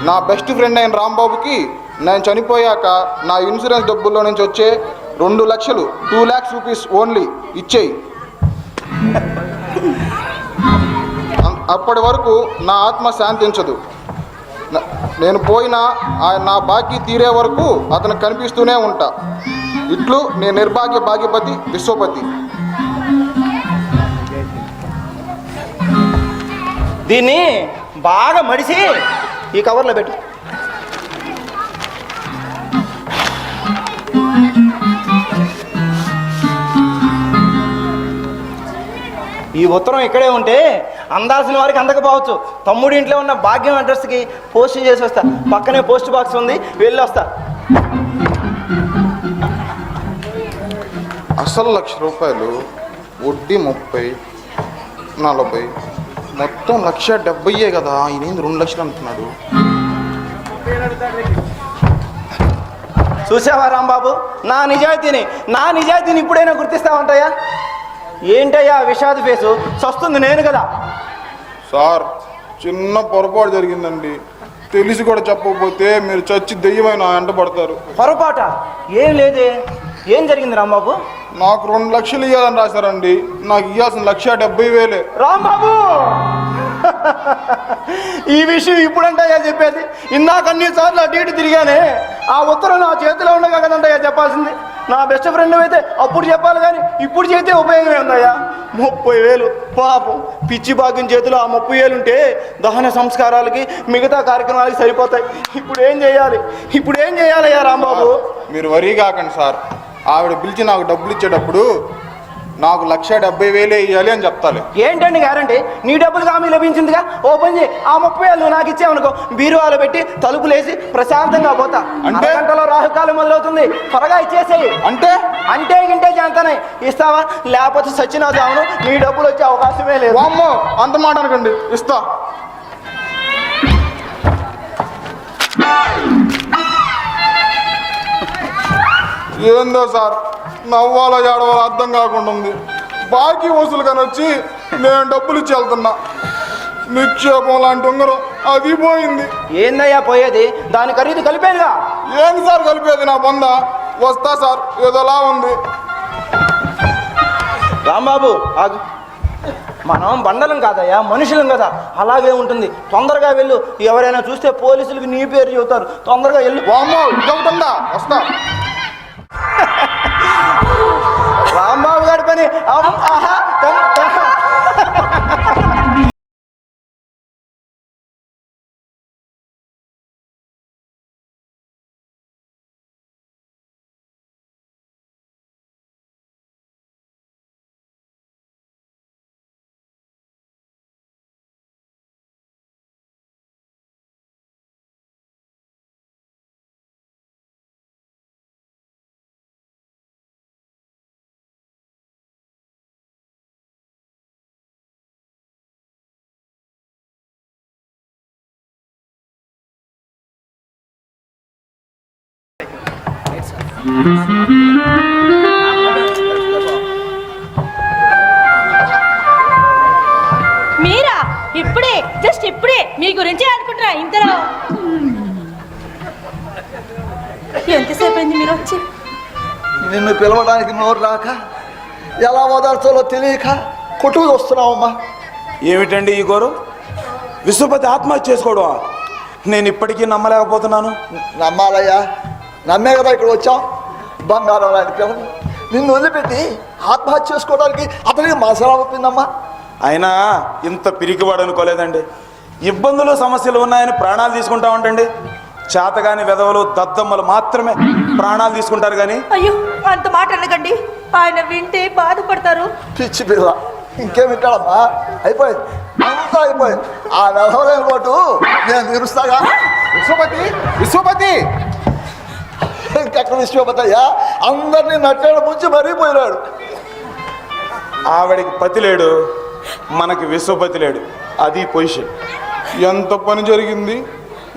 నా బెస్ట్ ఫ్రెండ్ అయిన రాంబాబుకి నేను చనిపోయాక నా ఇన్సూరెన్స్ డబ్బుల్లో నుంచి వచ్చే 2 లక్షలు 2 lakhs రూపీస్ ఓన్లీ ఇచ్చేయి. అప్పటి వరకు నా ఆత్మ శాంతించదు. నేను పోయినా నా బాకీ తీరే వరకు అతను కనిపిస్తూనే ఉంటా. ఇట్లు నేను నిర్భాగ్య భాగ్యపతి విశ్వపతి. దీన్ని బాగా మడిసి ఈ కవర్లో పెట్టు. ఈ ఉత్తరం ఇక్కడే ఉంటే అందాల్సిన వారికి అందకపోవచ్చు. తమ్ముడి ఇంట్లో ఉన్న భాగ్యం అడ్రస్కి పోస్ట్ చేసి వస్తా. పక్కనే పోస్ట్ బాక్స్ ఉంది, వెళ్ళి వస్తా. అసలు 1,00,000 రూపాయలు, వడ్డీ 30, 40, మొత్తం 1,70,000 కదా. ఈయన 2 లక్షలు అంటున్నాడు. చూసావా రాంబాబు, నా నిజాయితీని ఇప్పుడైనా గుర్తిస్తావంటయ్యా? ఏంటయ్యా విషాద ఫేసు? చస్తుంది నేను కదా. సార్ చిన్న పొరపాటు జరిగిందండి. తెలిసి కూడా చెప్పకపోతే మీరు చచ్చి దెయ్యమైన వెంట పడతారు. పొరపాట ఏం లేదే. ఏం జరిగింది రాంబాబు? నాకు 2 లక్షలు ఇవ్వాలని రాశారండి. నాకు ఇవ్వాల్సిన 1,70,000. రాంబాబు, ఈ విషయం ఇప్పుడంటయ్యా చెప్పేది? ఇందాక అన్ని సార్లు అటు ఇటు తిరిగానే. ఆ ఉత్తరం నా చేతిలో ఉండగా కదంటయ్యా చెప్పాల్సింది. నా బెస్ట్ ఫ్రెండ్ అయితే అప్పుడు చెప్పాలి కానీ ఇప్పుడు చేస్తే ఉపయోగమే ఉందయ్యా. 30,000 పాపం పిచ్చి భాగ్యం చేతిలో ఆ 30,000 ఉంటే దహన సంస్కారాలకి మిగతా కార్యక్రమాలకి సరిపోతాయి. ఇప్పుడు ఏం చేయాలయ్యా రాంబాబు? మీరు వరీ కాకండి సార్. ఆవిడ పిలిచి నాకు డబ్బులు ఇచ్చేటప్పుడు నాకు 1,70,000 ఇవ్వాలి అని చెప్తాలి. ఏంటండి గ్యారంటీ? నీ డబ్బులు హామీ లభించిందిగా. ఓపెన్ చేయి. ఆ 30,000 నువ్వు నాకు ఇచ్చావనుకో, బీరువాలో పెట్టి తలుపులేసి ప్రశాంతంగా పోతా. అంటే గంటలో రాహుకాలం మొదలవుతుంది, త్వరగా ఇచ్చేసేయి. అంటే గింటే చేస్తానే ఇస్తావా? లేకపోతే సచ్చినా చావును, నీ డబ్బులు వచ్చే అవకాశమే లేదు. అమ్మో అంత మాట అనకండి, ఇస్తా. ఏందో సార్, నవ్వాలో ఏడవాలో అర్థం కాకుండా ఉంది. బాకీ వసూలు కానీ వచ్చి నేను డబ్బులు ఇచ్చి వెళ్తున్నా. నిక్షేపం లాంటి ఉంగరం అది పోయింది. ఏందయ్యా పోయేది? దాని ఖరీదు కలిపేదిగా. ఏంది సార్ కలిపేది? నా బొంద వస్తా సార్, ఏదోలా ఉంది. రాంబాబు ఆగు. మనం బండలం కాదయ్యా, మనుషులం కదా. అలాగే ఉంటుంది. తొందరగా వెళ్ళు. ఎవరైనా చూస్తే పోలీసులకు నీ పేరు చెబుతారు. తొందరగా వెళ్ళు. వామ్మో ఇదొకటుందా? వస్తా. రాంబాబు గారి పని. మీరా? ఇప్పుడే జస్ట్ ఇప్పుడే మీ గురించే అనుకుంటున్నా. ఇంతలో ఎంతసేపు అయింది మీరు వచ్చి? నిన్ను పిలవడానికి నోరు రాక, ఎలా ఓదార్చాలో తెలియక కొట్టుకు వస్తున్నావమ్మా. ఏమిటండి ఈ గోరు? విశ్వపతి ఆత్మహత్య చేసుకోవడం నేను ఇప్పటికీ నమ్మలేకపోతున్నాను. నమ్మాలయ్యా, నమ్మే కదా ఇక్కడ వచ్చాం. బంగారం లాంటి పిల్లలు నిన్ను వదిలిపెట్టి ఆత్మహత్య చేసుకోవడానికి అతనికి మనసులా ఒప్పిందమ్మా. అయినా ఇంత పిరికివాడు అనుకోలేదండి. ఇబ్బందులు సమస్యలు ఉన్నాయని ప్రాణాలు తీసుకుంటా ఉంటండి. చేతగాని వెధవలు దద్దమ్మలు మాత్రమే ప్రాణాలు తీసుకుంటారు కానీ. అయ్యో అంత మాట అనకండి, ఆయన వింటే బాధపడతారు. పిచ్చి పిల్ల ఇంకేం వింటాడమ్మా? అయిపోయింది, అంతా అయిపోయింది. ఆ వెధవలేని కొట్టు నేను తీరుస్తాగా. విశ్వపతి ఇంకెక్కడ విశ్వపతి అయ్యా? అందరినీ నట్టాడు ముంచి మరిగిపోయినాడు. ఆవిడికి పతి లేడు, మనకి విశ్వపతి లేడు. అది పొజిషన్. ఎంత పని జరిగింది?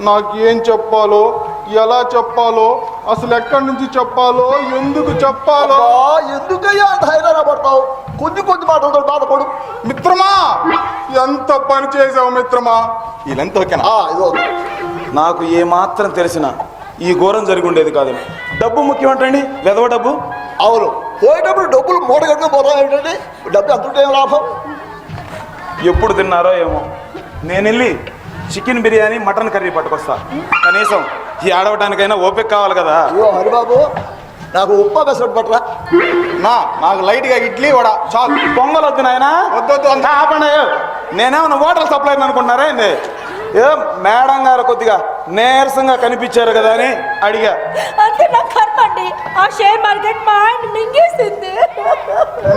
నాకు ఏం చెప్పాలో, ఎలా చెప్పాలో, అసలు ఎక్కడి నుంచి చెప్పాలో, ఎందుకు చెప్పాలో. ఎందుకయ్యా అంత హైరాణ పడతావు? కొద్ది మాటలతో బాధపడు. మిత్రమా ఎంత పని చేసావు మిత్రమా. వీళ్ళంతా ఓకేనా? ఇదో నాకు ఏమాత్రం తెలిసినా ఈ ఘోరం జరిగి ఉండేది కాదు. డబ్బు ముఖ్యమంటండి, వెధవ డబ్బు. అవును, పోయేటప్పుడు డబ్బులు మూట కట్టుకుని పోతాం ఏంటంటే డబ్బు ఎంత ఏం లాభం? ఎప్పుడు తిన్నారో ఏమో. నేను వెళ్ళి చికెన్ బిర్యానీ మటన్ కర్రీ పట్టుకొస్తా. కనీసం ఈ ఆడవటానికైనా ఓపిక కావాలి కదా. అయ్యో హరిబాబు, నాకు ఉప్మా పెసరట్టు పట్టరా. నాకు లైట్గా ఇడ్లీ వడ చాలు. పొంగల్ వద్దు నాయనా. వద్దు అంత ఆపండి. నేనేమన్నా వాటర్ సప్లై అనుకుంటున్నారా ఏంది? ఏ మేడం గారు కొద్దిగా నీరసంగా కనిపించారు కదా అని అడిగా. అంతే నా కర్మ అండి. ఆ షేర్ మార్కెట్ మా ఆయన మింగేసింది.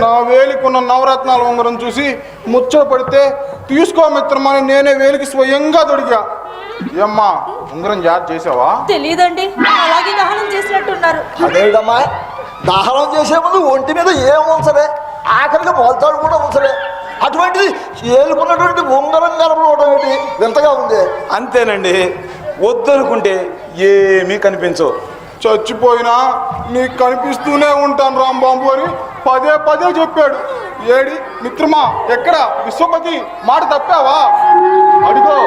నా వేలికున్న నవరత్నాల ఉంగరం చూసి ముచ్చట పడితే తీసుకో మిత్రమని నేనే వేలికి స్వయంగా దొడిగా. ఏమ్మా ఉంగరం జాగ్రత్త చేసావా? తెలీదండి, అలాగే దహనం చేసినట్టున్నారు. అదేమిటమ్మా, దహనం చేసే ముందు ఒంటి మీద ఏం ఉంచలే, ఆఖరికి మొలతాడు కూడా ఉంచలే. అటువంటిది ఏలుకున్నటువంటి ఉంగరం కనపడవడం ఏంటి వింతగా ఉంది. అంతేనండి, వద్దనుకుంటే ఏమీ కనిపించవు. చచ్చిపోయినా నీకు కనిపిస్తూనే ఉంటాను రాంబాబు అని పదే చెప్పాడు. ఏడి మిత్రమా, ఎక్కడ విశ్వపతి మాట తప్పావా? అడిగో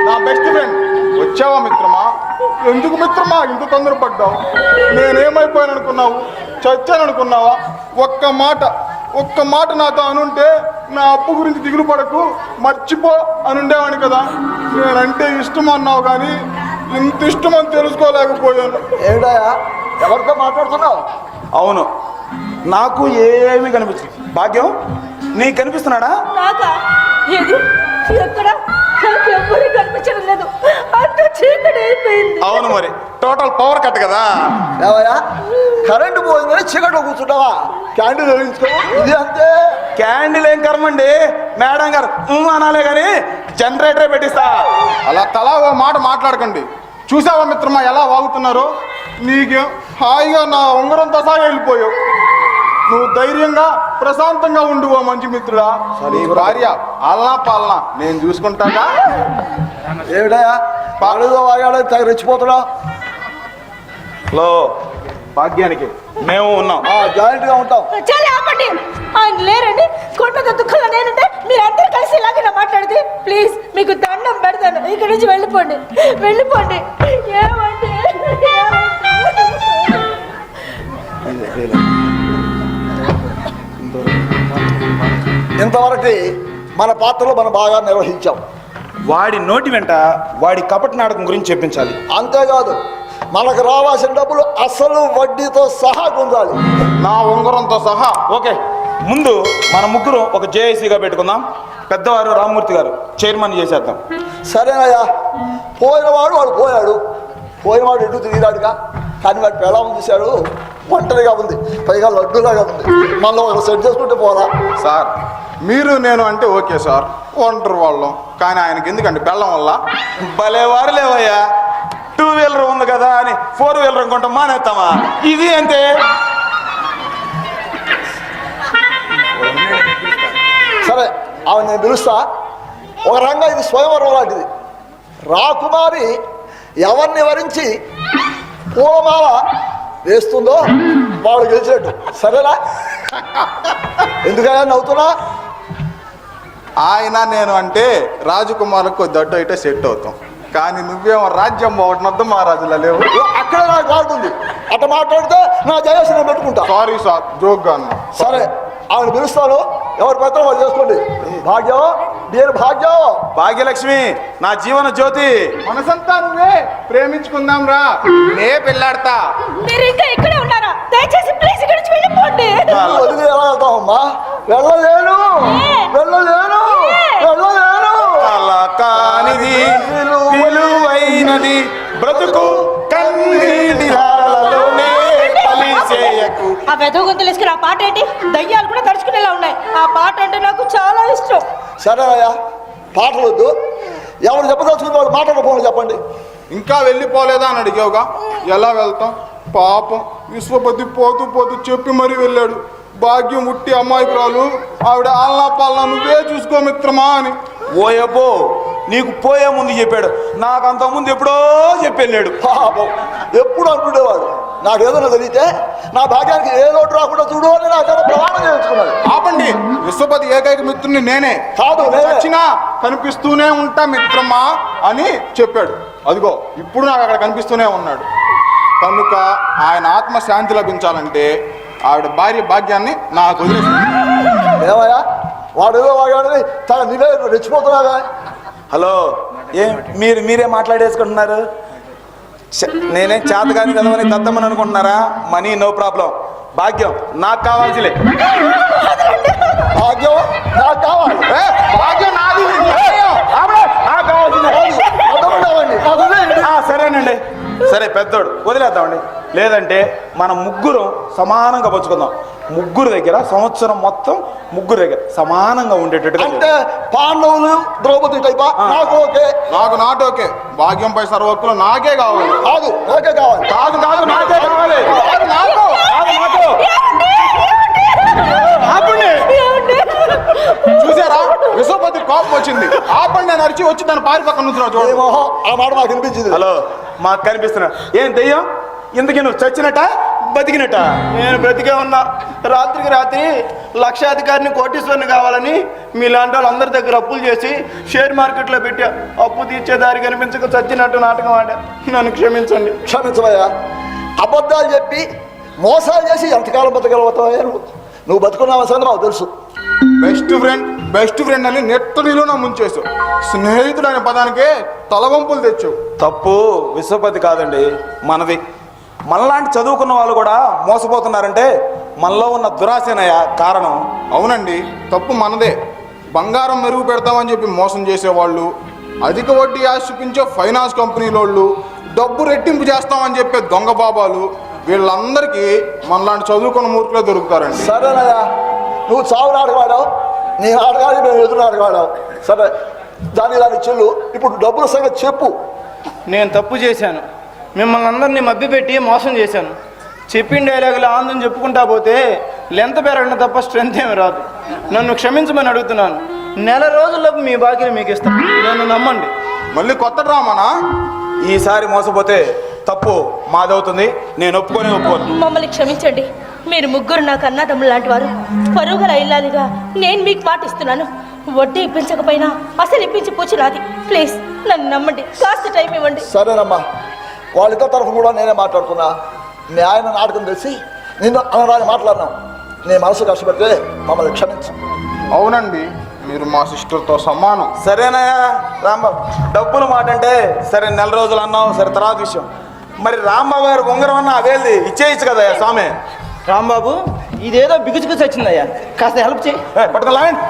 నా బెస్ట్ ఫ్రెండ్. వచ్చావా మిత్రమా? ఎందుకు మిత్రమా ఇంత తొందరపడ్డావు? నేనేమైపోయాను అనుకున్నావు? చచ్చాను అనుకున్నావా? ఒక్క మాట నాతో అనుంటే నా అప్పు గురించి దిగులు పడకు, మర్చిపో అని ఉండేవాడిని కదా. నేనంటే ఇష్టం అన్నావు కానీ ఇంత ఇష్టమని తెలుసుకోలేకపోయాను. ఏమిటయా, ఎవరితో మాట్లాడుతున్నావు? అవును, నాకు ఏమీ కనిపించదు. భాగ్యం, నీకు కనిపిస్తున్నాడా? నాకా? ఏది? ఎక్కడ? నాకు ఎవ్వరూ కనిపించడం లేదు, అంత చీకటి అయిపోయింది. అవును, మరి టోటల్ పవర్ కట్ కదా. ఏవయ్యా, కరెంటు పోయిందని చీకట్లో కూర్చుంటావా? క్యాండిల్ వెలిగించుకో, ఇది అంతే. క్యాండిల్ ఏం కర్మండి, మేడం గారు అనాలే కానీ జనరేటరే పెట్టిస్తా. అలా తలా ఓ మాట మాట్లాడకండి. చూసావా మిత్రమా ఎలా వాగుతున్నారు? నీకు హాయిగా నా ఉంగరంతో సహా వెళ్ళిపోయావు. నువ్వు ధైర్యంగా ప్రశాంతంగా ఉండు ఓ మంచి మిత్రుడా. నీ భార్య అల్లా పాలనా నేను చూసుకుంటాగా. ఏమిటయా పాడేదో వాగాడో తెగ రెచ్చిపోతున్నా? లో భాగ్యానికి మేము ఉన్నాం. జాయింట్గా ఉంటాం. చాలా ఆపండి, ఆయన లేరండి. కొండ దుఃఖంలో నేనుంటే మీరు అందరూ కలిసి ఇలాగే మాట్లాడితే ప్లీజ్ మీకు దండం పెడతాను. ఇక్కడి నుంచి వెళ్ళిపోండి, వెళ్ళిపోండి. ఏమండి? ఇంతవరకు మన పాత్రలో మనం బాగా నిర్వహించాం. వాడి నోటి వెంట వాడి కపట నాటకం గురించి చెప్పించాలి. అంతేకాదు మనకు రావాల్సిన డబ్బులు అసలు వడ్డీతో సహా పొందాలి, నా ఉంగరంతో సహా. ఓకే, ముందు మన ముగ్గురు ఒక జేఏసీగా పెట్టుకుందాం. పెద్దవారు రామ్మూర్తి గారు చైర్మన్ చేసేద్దాం. సరేనయ్యా. పోయినవాడు వాడు పోయాడు, పోయినవాడు ఎటు తిరిగినాడుగా. కానీ వాడు పెళ్ళం చూశాడు, ఒంటరిగా ఉంది, పైగా లడ్డులాగా ఉంది. మళ్ళీ ఒక సెట్ చేసుకుంటే పోరా. సార్ మీరు నేను అంటే ఓకే సార్, ఒంటరి వాళ్ళం. కానీ ఆయనకి ఎందుకండి బెల్లం వల్ల? భలేవారు లేవయ్యా, 2 వీలర్ ఉంది కదా అని 4 వీలర్ అనుకుంటాం మానేస్తామా? ఇది అంతే. సరే ఆమె నేను పిలుస్తా. ఒక రంగా ఇది స్వయంవరం లాంటిది. రాకుమారి ఎవరిని వరించి పూలమాల వేస్తుందో వాడు గెలిచినట్టు. సరేనా? ఎందుకయ్యా నవ్వుతున్నా? ఆయన నేను అంటే రాజకుమారులకు దట్టు అయితే సెట్ అవుతాం. కానీ నువ్వేమో రాజ్యం బాగుంటున్నద్దు మహారాజులా లేవు. అక్కడ నాకు కాడుతుంది. అట్ట మాట్లాడితే నా జయసి నేను పెట్టుకుంటా. సారీ సార్, జోక్గా అన్నా. సరే ఆమెను పిలుస్తాను, ఎవరి పత్రం వాళ్ళు చేసుకోండి. భాగ్యం, నేను భాగ్యం. భాగ్యలక్ష్మి నా జీవన జ్యోతి. మనసంతా నువ్వే ప్రేమించుకుందాం రా, నే పెళ్ళాడతా. మీరు ఇంకా ఇక్కడే ఉన్నారా? దయచేసి ప్లీజ్ ఇక్కడి నుంచి వెళ్ళిపోండి. వదిలి ఎలా వెళ్తామమ్మా? వెళ్ళలేను, వెళ్ళలేను, వెళ్ళలేను. అలా కానిది విలువైనది బ్రతుకు కన్నీటిలోనే కలిసేయకు. ఆ వెధవ గొంతులు వేసుకుని ఆ పాట ఏంటి? దయ్యాలు కూడా తడుచుకునేలా ఉన్నాయి. ఆ పాట అంటే నాకు చాలా ఇష్టం. సరేనయ్యా, పాటలు వద్దు. ఎవరు చెప్పదలుచుకున్న వాళ్ళు మాట్లాడకపోవడం చెప్పండి. ఇంకా వెళ్ళిపోలేదా అని అడిగావుగా, ఎలా వెళ్తాం? పాపం విశ్వపతి పోతూ పోతూ చెప్పి మరీ వెళ్ళాడు. భాగ్యం ఉట్టి అమ్మాయికురాలు, ఆవిడ ఆల్నా పాలనా నువ్వే చూసుకో మిత్రమా అని. ఓయబ్బో, నీకు పోయే ముందు చెప్పాడు, నాకు అంత ముందు ఎప్పుడో చెప్పెళ్ళాడు. పాపం ఎప్పుడు అంటుండేవాడు, నాకు ఏదైనా జరిగితే నా భాగ్యానికి ఏ లోటు రాకుండా చూడు అని నాకేదో ప్రమాణం చేయించుకున్నాడు. ఆపండి, విశ్వపతి ఏకైక మిత్రుని నేనే కాదు, నేనే. వచ్చినా కనిపిస్తూనే ఉంటా మిత్రమా అని చెప్పాడు. అదిగో ఇప్పుడు నాకు అక్కడ కనిపిస్తూనే ఉన్నాడు. కనుక ఆయన ఆత్మ శాంతి లభించాలంటే ఆవిడ భార్య భాగ్యాన్ని నాకు వదిలేసి. ఏమయ్యా వాడు ఏదో వాగాడని తన నీవే రెచ్చిపోతున్నాగా. హలో, మీరే మాట్లాడేసుకుంటున్నారు. నేనేం చేతగాని కదవని దద్దమని అనుకుంటున్నారా? Money no problem. భాగ్యం నాకు కావాల్సిలే. భాగ్యం నాకు కావాలి. భాగ్యం నాది. నాకు కావాల్సిందే. వదిలేయండి. సరేనండి, సరే పెద్దోడు వదిలేద్దామండి. లేదంటే మనం ముగ్గురు సమానంగా పంచుకుందాం. ముగ్గురు దగ్గర సంవత్సరం మొత్తం ముగ్గురు దగ్గర సమానంగా ఉండేటట్టుగా. అంటే పాండవులు ద్రౌపది టైపా? నాకు ఓకే. నాకు నాట్ ఓకే. భాగ్యంపై సర్వక్కులు నాకే కావాలి. కాదు నాకే కావాలి. కాదు కాదు నాకే కావాలి. నాకు కాదు నాకు. ఆపండి. చూసారా, విశ్వపతి కోపం వచ్చింది. ఆపండి అని అరిచి వచ్చి తన పారి పక్కన నుంచున్నావు ఏ చూడు. మొహం ఆ మాట మాకు వినిపించింది. హలో, మాకు కనిపిస్తున్నా. ఏం దెయ్యం? ఇందుకే నువ్వు చచ్చినట్ట బతికినట్ట? నేను బ్రతికే ఉన్నా. రాత్రికి రాత్రి లక్షాధికారిని కోటీశ్వరుని కావాలని మీలాంటి వాళ్ళు అందరి దగ్గర అప్పులు చేసి షేర్ మార్కెట్లో పెట్టా. అప్పు తీర్చే దారి కనిపించక చచ్చినట్టు నాటకం ఆడా. నన్ను క్షమించండి. క్షమించవయ్యా. అబద్ధాలు చెప్పి మోసాలు చేసి ఎంతకాలం బతకగలుగుతావయ్యా? నువ్వు బతుకున్నావు సంగతి మాకు తెలుసు. బెస్ట్ ఫ్రెండ్ అని నెట్టు నిలువున ముంచేసావు. స్నేహితుడు అనే పదానికే తలవంపులు తెచ్చావు. తప్పు విశ్వపతి కాదండి, మనది. మనలాంటి చదువుకున్న వాళ్ళు కూడా మోసపోతున్నారంటే మనలో ఉన్న దురాశనయ కారణం. అవునండి, తప్పు మనదే. బంగారం మెరుగు పెడతామని చెప్పి మోసం చేసేవాళ్ళు, అధిక వడ్డీ ఆశ చూపించే ఫైనాన్స్ కంపెనీలోళ్ళు, డబ్బు రెట్టింపు చేస్తామని చెప్పే దొంగ బాబాలు, వీళ్ళందరికీ మనలాంటి చదువుకున్న మూర్ఖులే దొరుకుతారండి. సరేనయ్యా, నువ్వు చావు నాటకవాడావు, నీ నాటకానికి మేము ఎదురు నాటకవాడావు. సరే, దాని చెల్లు, ఇప్పుడు డబ్బుల సంగతి చెప్పు. నేను తప్పు చేశాను, మిమ్మల్ని అందరినీ మభ్యపెట్టి మోసం చేశాను. చెప్పిన డైలాగులు ఆందోళన చెప్పుకుంటా పోతే లెంత్ పెరగడం తప్ప స్ట్రెంత్ ఏమి రాదు. నన్ను క్షమించమని అడుగుతున్నాను. నెల రోజుల్లోపు మీ బాకీని మీకు ఇస్తాను, నన్ను నమ్మండి. మళ్ళీ కొత్త డ్రామానా? ఈసారి మోసపోతే తప్పు మాదవుతుంది. నేను ఒప్పుకోను. మమ్మల్ని క్షమించండి. మీరు ముగ్గురు నాకు అన్నదమ్ములు లాంటి వారు. పరుగుల ఇల్లాలిగా నేను మీకు మాట ఇస్తున్నాను. వడ్డీ ఇప్పించకపోయినా అసలు ఇప్పించి పూచిరాది. ప్లీజ్ నన్ను నమ్మండి, కాస్త టైం ఇవ్వండి. సరేనమ్మా, వాళ్ళిద్దరి తరఫు కూడా నేనే మాట్లాడుతున్నా. మీ ఆయన నాటకం తెలిసి నిన్ను అనరాని మాట్లాడినాం. నీ మనసు కష్టపెడితే మమ్మల్ని క్షమించు. అవునండి, మీరు మా సిస్టర్తో సమానం. సరేనయ్యా రాంబాబు, డబ్బుల మాట అంటే సరే, నెల రోజులు అన్నావు, సరే తర్వాత విషయం. మరి రాంబాబు గారు ఉంగరం అన్న అవేది ఇచ్చేయచ్చు కదయ్యా స్వామి. రాంబాబు, ఇదేదో బిగుచుకు వచ్చిందయ్యా, కాస్త హెల్ప్ చేయి. పట్టుకోలేండి.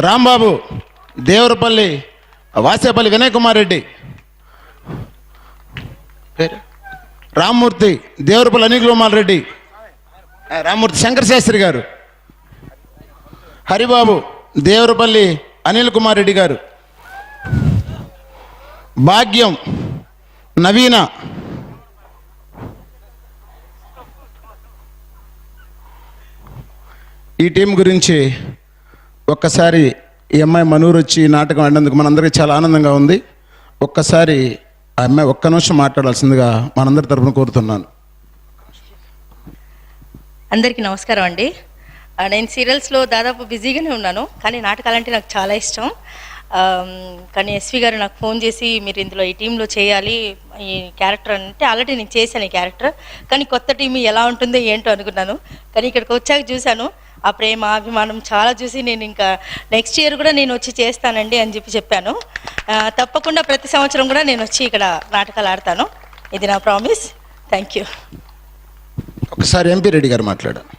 రాంబాబు, దేవరపల్లి వాసేపల్లి వినయ్ కుమార్ రెడ్డి, రామ్మూర్తి దేవరపల్లి అనిల్ కుమార్ రెడ్డి, రామ్మూర్తి శంకర్ శాస్త్రి గారు, హరిబాబు దేవరపల్లి అనిల్ కుమార్ రెడ్డి గారు, భాగ్యం నవీన, ఈ టీం గురించి ఒక్కసారి ఈ అమ్మాయి మనూరు వచ్చి నాటకం ఆడినందుకు మనందరికీ చాలా ఆనందంగా ఉంది. ఒక్కసారి ఆ అమ్మాయి ఒక్క నిమిషం మాట్లాడాల్సిందిగా మనందరి తరఫున కోరుతున్నాను. అందరికీ నమస్కారం అండి. నేను సీరియల్స్లో దాదాపు బిజీగానే ఉన్నాను, కానీ నాటకాలంటే నాకు చాలా ఇష్టం. కానీ ఎస్వి గారు నాకు ఫోన్ చేసి మీరు ఇందులో ఈ టీంలో చేయాలి ఈ క్యారెక్టర్ అంటే, ఆల్రెడీ నేను చేశాను ఈ క్యారెక్టర్, కానీ కొత్త టీం ఎలా ఉంటుందో ఏంటో అనుకున్నాను. కానీ ఇక్కడికి వచ్చాక చూశాను ఆ ప్రేమ అభిమానం చాలా చూసి నేను ఇంకా నెక్స్ట్ ఇయర్ కూడా నేను వచ్చి చేస్తానండి అని చెప్పాను. తప్పకుండా ప్రతి సంవత్సరం కూడా నేను వచ్చి ఇక్కడ నాటకాలు ఆడతాను, ఇది నా ప్రామిస్. Thank you. ఒకసారి ఎంపీ రెడ్డి గారు మాట్లాడారు.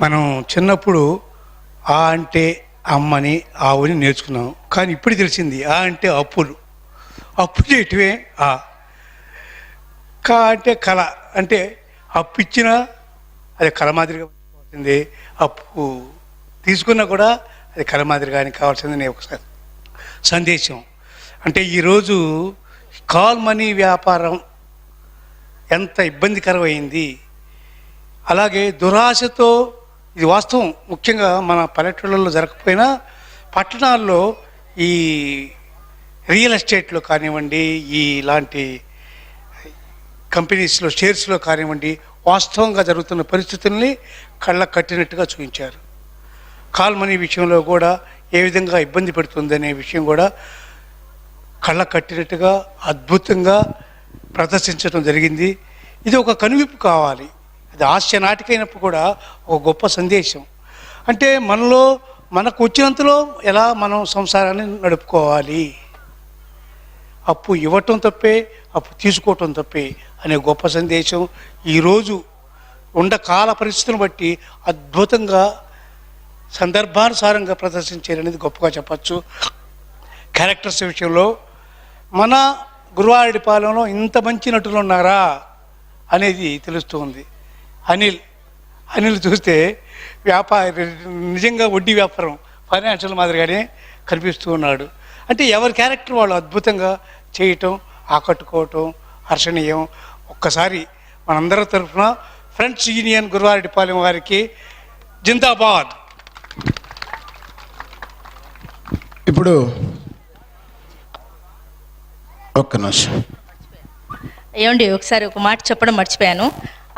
మనం చిన్నప్పుడు ఆ అంటే అమ్మని ఆవుని నేర్చుకున్నాం, కానీ ఇప్పుడు తెలిసింది ఆ అంటే అప్పులు. అప్పు చేయటమే ఆ. కా అంటే కళ, అంటే అప్పు ఇచ్చినా అది కళ మాదిరిగా కావాల్సింది, అప్పు తీసుకున్నా కూడా అది కళ మాదిరిగానే కావాల్సింది. నేను ఒకసారి సందేశం అంటే ఈరోజు కాల్ మనీ వ్యాపారం ఎంత ఇబ్బందికరమైంది. అలాగే దురాశతో, ఇది వాస్తవం, ముఖ్యంగా మన పల్లెటూళ్ళలో జరగకపోయినా పట్టణాల్లో ఈ రియల్ ఎస్టేట్లో కానివ్వండి, ఇలాంటి కంపెనీస్లో షేర్స్లో కానివ్వండి, వాస్తవంగా జరుగుతున్న పరిస్థితుల్ని కళ్ళ కట్టినట్టుగా చూపించారు. కాల్ మనీ విషయంలో కూడా ఏ విధంగా ఇబ్బంది పెడుతుందనే విషయం కూడా కళ్ళ కట్టినట్టుగా అద్భుతంగా ప్రదర్శించడం జరిగింది. ఇది ఒక కనువిప్పు కావాలి. అది హాస్య నాటికైనప్పుడు కూడా ఒక గొప్ప సందేశం. అంటే మనలో మనకు వచ్చినంతలో ఎలా మనం సంసారాన్ని నడుపుకోవాలి, అప్పు ఇవ్వటం తప్పే, అప్పు తీసుకోవటం తప్పే అనే గొప్ప సందేశం ఈరోజు ఉండ కాల పరిస్థితులను బట్టి అద్భుతంగా సందర్భానుసారంగా ప్రదర్శించారనేది గొప్పగా చెప్పచ్చు. క్యారెక్టర్స్ విషయంలో మన గురువారెడ్డిపాలెంలో ఇంత మంచి నటులు ఉన్నారా అనేది తెలుస్తుంది. అనిల్ చూస్తే నిజంగా వడ్డీ వ్యాపారం ఫైనాన్షియల్ మాదిరిగానే కనిపిస్తూ ఉన్నాడు. అంటే ఎవరి క్యారెక్టర్ వాళ్ళు అద్భుతంగా చేయటం, ఆకట్టుకోవటం హర్షణీయం. ఒక్కసారి మనందరి తరఫున ఫ్రెండ్స్ యూనియన్ గురువారెడ్డిపాలెం వారికి జిందాబాద్. ఇప్పుడు ఒక్క నిమిషం ఏమండి, ఒకసారి ఒక మాట చెప్పడం మర్చిపోయాను.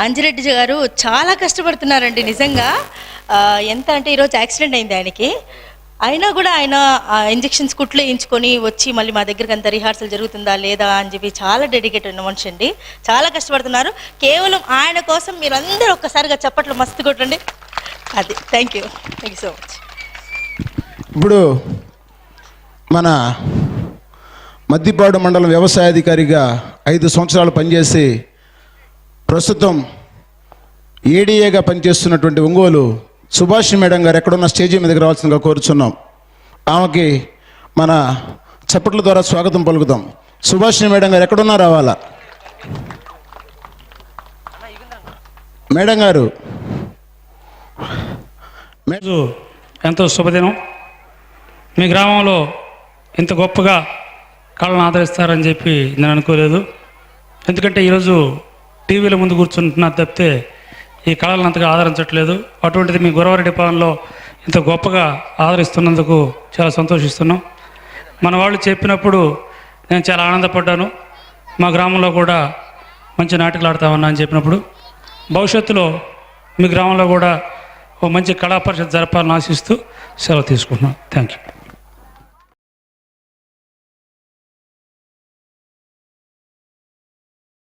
అంజిరెడ్డి గారు చాలా కష్టపడుతున్నారండి నిజంగా. ఎంత అంటే ఈరోజు యాక్సిడెంట్ అయింది ఆయనకి. అయినా కూడా ఆయన ఇంజెక్షన్స్ కుట్లు వేయించుకొని వచ్చి మళ్ళీ మా దగ్గరికి అంత రిహార్సల్ జరుగుతుందా లేదా అని చెప్పి చాలా డెడికేట్ ఉన్న మనిషి అండి. చాలా కష్టపడుతున్నారు. కేవలం ఆయన కోసం మీరందరూ ఒక్కసారిగా చప్పట్లు మస్తు కొట్టండి. అది థ్యాంక్ యూ సో మచ్. ఇప్పుడు మన మద్దిపాడు మండలం వ్యవసాయాధికారిగా 5 సంవత్సరాలు పనిచేసి ప్రస్తుతం ఏడీఏగా పనిచేస్తున్నటువంటి ఒంగోలు సుభాష్ మేడం గారు ఎక్కడున్న స్టేజీ మీదకి రావాల్సిందిగా కోరుచున్నాం. ఆమెకి మన చప్పట్ల ద్వారా స్వాగతం పలుకుతాం. సుభాష్ మేడం గారు ఎక్కడున్నా రావాలా. మేడం గారు. ఈరోజు ఎంతో శుభదినం. మీ గ్రామంలో ఇంత గొప్పగా కళను ఆదరిస్తారని చెప్పి నేను అనుకోలేదు. ఎందుకంటే ఈరోజు టీవీల ముందు కూర్చుంటున్నారు తప్పితే ఈ కళలను అంతగా ఆదరించట్లేదు. అటువంటిది మీ గురవారెడ్డి పాలనలో ఇంత గొప్పగా ఆదరిస్తున్నందుకు చాలా సంతోషిస్తున్నాం. మన వాళ్ళు చెప్పినప్పుడు నేను చాలా ఆనందపడ్డాను. మా గ్రామంలో కూడా మంచి నాటకాలు ఆడతామన్నా అని చెప్పినప్పుడు భవిష్యత్తులో మీ గ్రామంలో కూడా ఓ మంచి కళా పరిషత్ జరపాలని ఆశిస్తూ సెలవు తీసుకుంటున్నాను. Thank you.